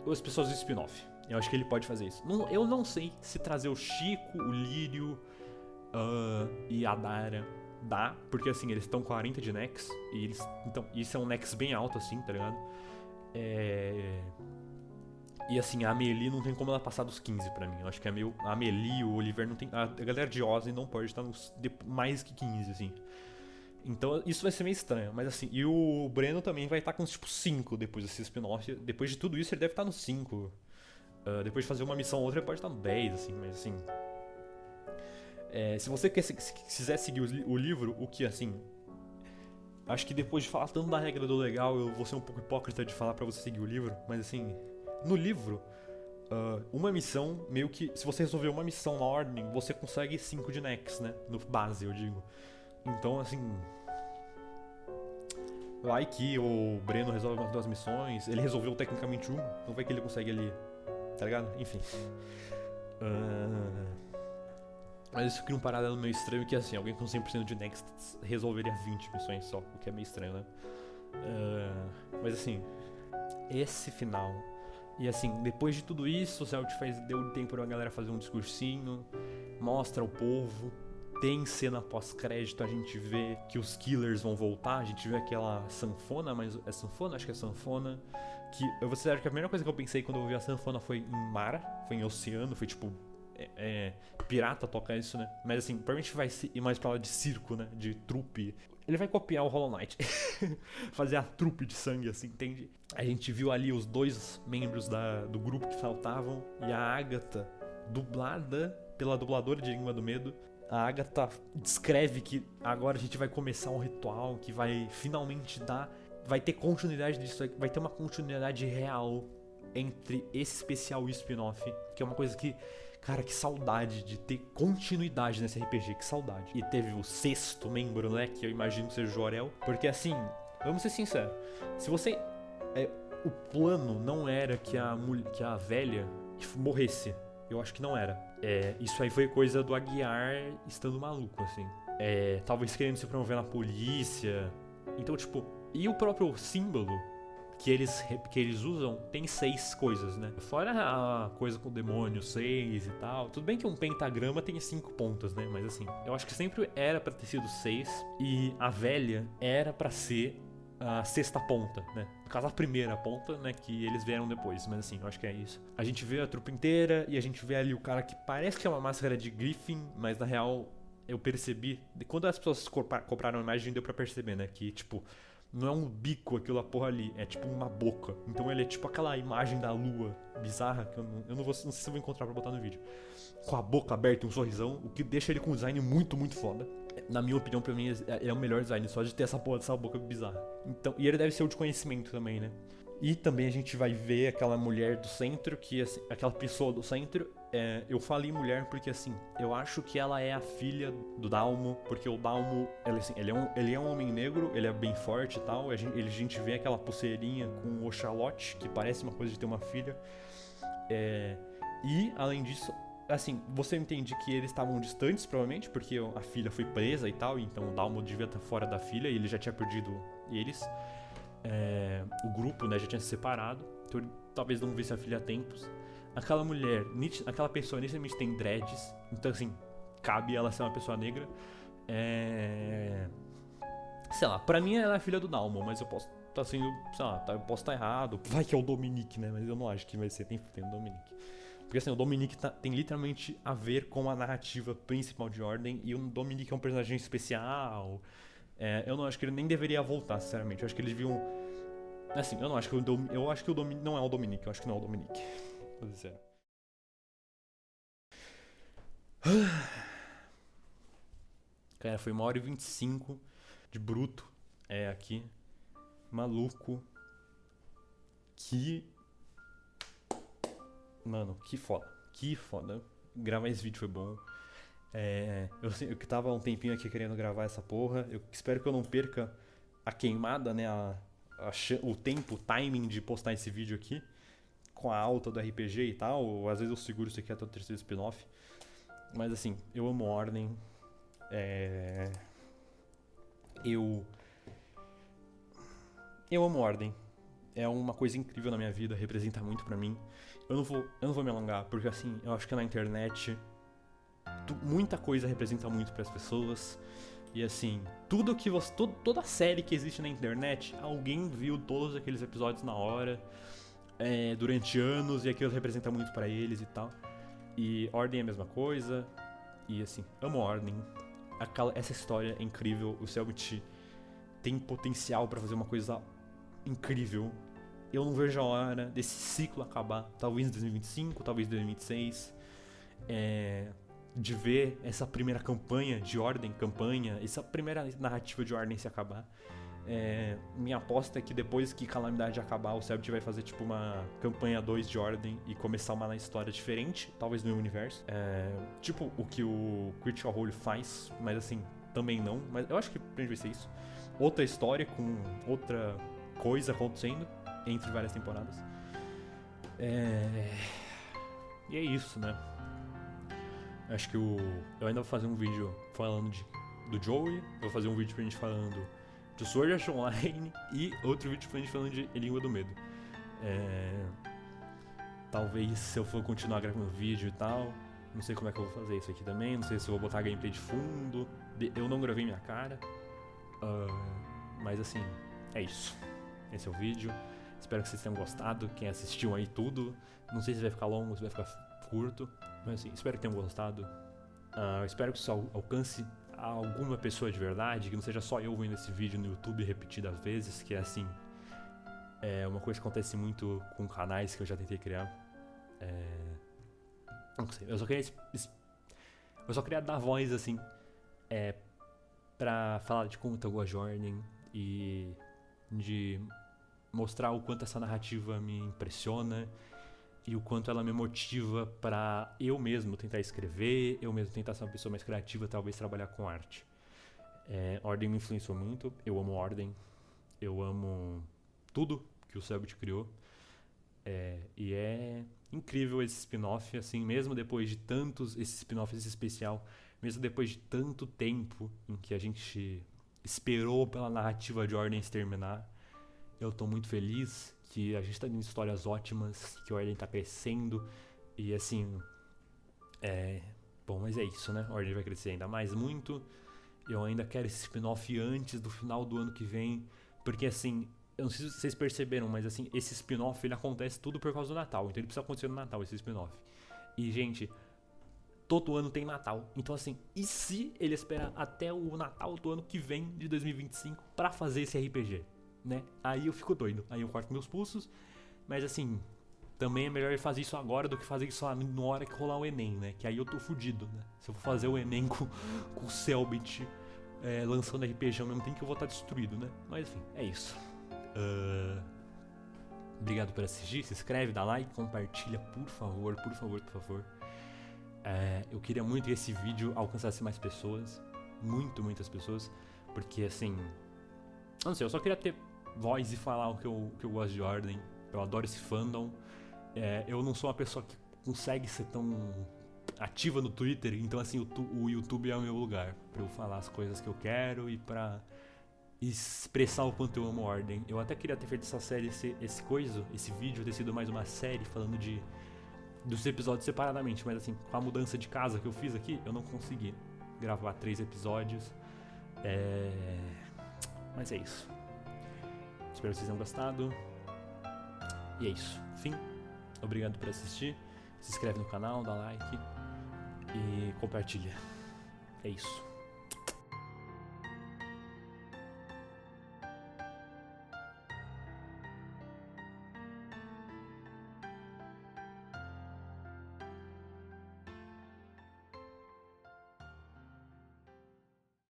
as pessoas do spin-off. Eu acho que ele pode fazer isso. Eu não sei se trazer o Chico, o Lírio e a Dara dá, porque assim, eles estão 40 de Nex, e então, isso é um Nex bem alto assim, tá ligado? E assim, a Amélie não tem como ela passar dos 15 pra mim. Eu acho que a Amélie, o Oliver não tem... A galera de Ozzy não pode estar mais que 15, assim. Então isso vai ser meio estranho, mas assim... E o Breno também vai estar com tipo 5 depois desse spin-off. Depois de tudo isso ele deve estar no 5. Depois de fazer uma missão ou outra ele pode estar no 10, assim, mas assim... se você quiser seguir o livro, o que assim... Acho que depois de falar tanto da regra do legal, eu vou ser um pouco hipócrita de falar pra você seguir o livro, mas assim... No livro, uma missão, meio que... Se você resolver uma missão na ordem, você consegue 5 de Nex, né? No base, eu digo. Então, assim... Vai que o Breno resolve umas 2 missões, ele resolveu tecnicamente uma, não vai que ele consegue ali... Tá ligado? Enfim. Mas isso cria um paralelo meio estranho que, assim, alguém com 100% de Nex resolveria 20 missões só, o que é meio estranho, né? Mas assim, esse final... E assim, depois de tudo isso, o Selbit deu tempo pra galera fazer um discursinho, mostra o povo, tem cena pós-crédito, a gente vê que os killers vão voltar, a gente vê aquela sanfona, mas é sanfona? Acho que é sanfona. Que eu vou dizer que a primeira coisa que eu pensei quando eu vi a sanfona foi em mar, foi em oceano, foi tipo... pirata toca isso, né? Mas assim, provavelmente vai ir mais pra lá de circo, né? De trupe. Ele vai copiar o Hollow Knight. Fazer a trupe de sangue, assim, entende? A gente viu ali os 2 membros do grupo que faltavam. E a Agatha, dublada pela dubladora de Língua do Medo. A Agatha descreve que agora a gente vai começar um ritual que vai finalmente vai ter continuidade disso, vai ter uma continuidade real entre esse especial e o spin-off. Que é uma coisa que... Cara, que saudade de ter continuidade nesse RPG, que saudade. E teve o 6º membro, né, que eu imagino que seja o Jor-El. Porque assim, vamos ser sinceros, se você... o plano não era que a velha morresse. Eu acho que não era. Isso aí foi coisa do Aguiar estando maluco, assim. Talvez querendo se promover na polícia. Então, tipo... E o próprio símbolo... Que eles usam, tem 6 coisas, né? Fora a coisa com o demônio, 6 e tal. Tudo bem que um pentagrama tem 5 pontas, né? Mas assim, eu acho que sempre era pra ter sido 6. E a velha era pra ser a 6ª ponta, né? No caso, a primeira ponta, né, que eles vieram depois, mas assim, eu acho que é isso. A gente vê a trupe inteira e a gente vê ali o cara que parece que é uma máscara de Griffin, mas na real eu percebi, quando as pessoas compraram a imagem deu pra perceber, né, que tipo, não é um bico aquilo, a porra ali, é tipo uma boca. Então ele é tipo aquela imagem da lua bizarra, que não sei se eu vou encontrar pra botar no vídeo. Com a boca aberta e um sorrisão, o que deixa ele com um design muito, muito foda. Na minha opinião, pra mim, ele é o melhor design, só de ter essa porra dessa boca bizarra. Então, e ele deve ser o de conhecimento também, né? E também a gente vai ver aquela mulher do centro, que assim, aquela pessoa do centro, eu falei mulher porque assim, eu acho que ela é a filha do Dalmo, porque o Dalmo, ele é um homem negro, ele é bem forte e tal, a gente vê aquela pulseirinha com o Oxalote, que parece uma coisa de ter uma filha. E, além disso, assim, você entende que eles estavam distantes, provavelmente, porque a filha foi presa e tal, então o Dalmo devia estar fora da filha e ele já tinha perdido eles. O grupo, né, já tinha se separado, então ele talvez não visse a filha a tempos. Aquela mulher, aquela pessoa nitidamente tem dreads, então assim, cabe ela ser uma pessoa negra. Sei lá, pra mim ela é a filha do Dalmo, mas eu posso estar sendo, sei lá, eu posso estar errado. Vai que é o Dominique, né, mas eu não acho que vai ser, tem o Dominique. Porque assim, o Dominique tem literalmente a ver com a narrativa principal de Ordem, e o Dominique é um personagem especial. Eu não acho que ele nem deveria voltar, sinceramente. Eu acho que eles deviam... Assim, eu não acho que eu acho que o Dominique não é o Dominique. Eu acho que não é o Dominique. Tô sincero. Cara, foi 1h25 de bruto. Aqui. Maluco. Mano, que foda. Que foda. Gravar esse vídeo foi bom. Eu que tava há um tempinho aqui querendo gravar essa porra. Eu espero que eu não perca a queimada, né? O tempo, o timing de postar esse vídeo aqui. Com a alta do RPG e tal. Ou às vezes eu seguro isso aqui até o terceiro spin-off. Mas assim, eu amo Ordem. Eu amo Ordem. É uma coisa incrível na minha vida, representa muito pra mim. Eu não vou me alongar, porque assim, eu acho que na internet muita coisa representa muito pras pessoas. E assim, toda série que existe na internet, alguém viu todos aqueles episódios na hora, durante anos, e aquilo representa muito pra eles e tal. E Ordem é a mesma coisa. E assim, amo Ordem. Essa história é incrível. O Selbit tem potencial pra fazer uma coisa incrível. Eu não vejo a hora desse ciclo acabar. Talvez em 2025, talvez em 2026. De ver essa primeira campanha de Ordem, essa primeira narrativa de Ordem se acabar. Minha aposta é que depois que Calamidade acabar, o Selbit vai fazer tipo uma campanha 2 de Ordem e começar uma história diferente, talvez no universo. Tipo o que o Critical Role faz, mas assim, também não. Mas eu acho que pra gente vai ser isso. Outra história com outra coisa acontecendo entre várias temporadas. E é isso, né? Acho que eu ainda vou fazer um vídeo falando do Joey. Eu vou fazer um vídeo pra gente falando de Sword Art Online e outro vídeo pra gente falando de Língua do Medo. Talvez se eu for continuar gravando vídeo e tal, não sei como é que eu vou fazer isso aqui também, não sei se eu vou botar gameplay de fundo. Eu não gravei minha cara, mas assim, é isso. Esse é o vídeo. Espero que vocês tenham gostado, quem assistiu aí tudo. Não sei se vai ficar longo, se vai ficar curto, mas assim, espero que tenham gostado. Espero que isso alcance a alguma pessoa de verdade, que não seja só eu vendo esse vídeo no YouTube repetidas vezes, que é assim, uma coisa que acontece muito com canais que eu já tentei criar. Não sei, eu só queria dar voz assim, pra falar de como eu gosto de Ordem e de mostrar o quanto essa narrativa me impressiona e o quanto ela me motiva pra eu mesmo tentar escrever, eu mesmo tentar ser uma pessoa mais criativa, talvez trabalhar com arte. Ordem me influenciou muito, eu amo Ordem, eu amo tudo que o Selbit criou. E é incrível esse spin-off, assim, mesmo depois de tantos, esse spin-off, esse especial, mesmo depois de tanto tempo em que a gente esperou pela narrativa de Ordem se terminar, eu tô muito feliz que a gente tá tendo histórias ótimas, que a Ordem tá crescendo, e assim, bom, mas é isso, né? A Ordem vai crescer ainda mais muito, eu ainda quero esse spin-off antes do final do ano que vem, porque assim, Eu não sei se vocês perceberam, mas assim, esse spin-off ele acontece tudo por causa do Natal. Então ele precisa acontecer no Natal, esse spin-off. E, gente, todo ano tem Natal. Então, assim, e se ele esperar até o Natal do ano que vem, de 2025, pra fazer esse RPG, né? Aí eu fico doido. Aí eu corto meus pulsos. Mas, assim, também é melhor ele fazer isso agora do que fazer isso na hora que rolar o Enem, né? Que aí eu tô fudido, né? Se eu for fazer o Enem com o Cellbit lançando RPG ao mesmo tempo, que eu vou estar destruído, né? Mas, enfim, é isso. Obrigado por assistir. Se inscreve, dá like, compartilha, por favor, por favor, por favor. Eu queria muito que esse vídeo alcançasse mais pessoas. Muitas pessoas. Porque assim, eu não sei, eu só queria ter voz e falar o que eu gosto de Ordem. Eu adoro esse fandom. Eu não sou uma pessoa que consegue ser tão ativa no Twitter. Então assim, o YouTube é o meu lugar pra eu falar as coisas que eu quero e pra expressar o quanto eu amo Ordem. Eu até queria ter feito essa série, esse vídeo ter sido mais uma série falando dos episódios separadamente, mas assim, com a mudança de casa que eu fiz aqui, eu não consegui gravar 3 episódios. Mas é isso. Espero que vocês tenham gostado. E é isso. Fim. Obrigado por assistir. Se inscreve no canal, dá like e compartilha. É isso.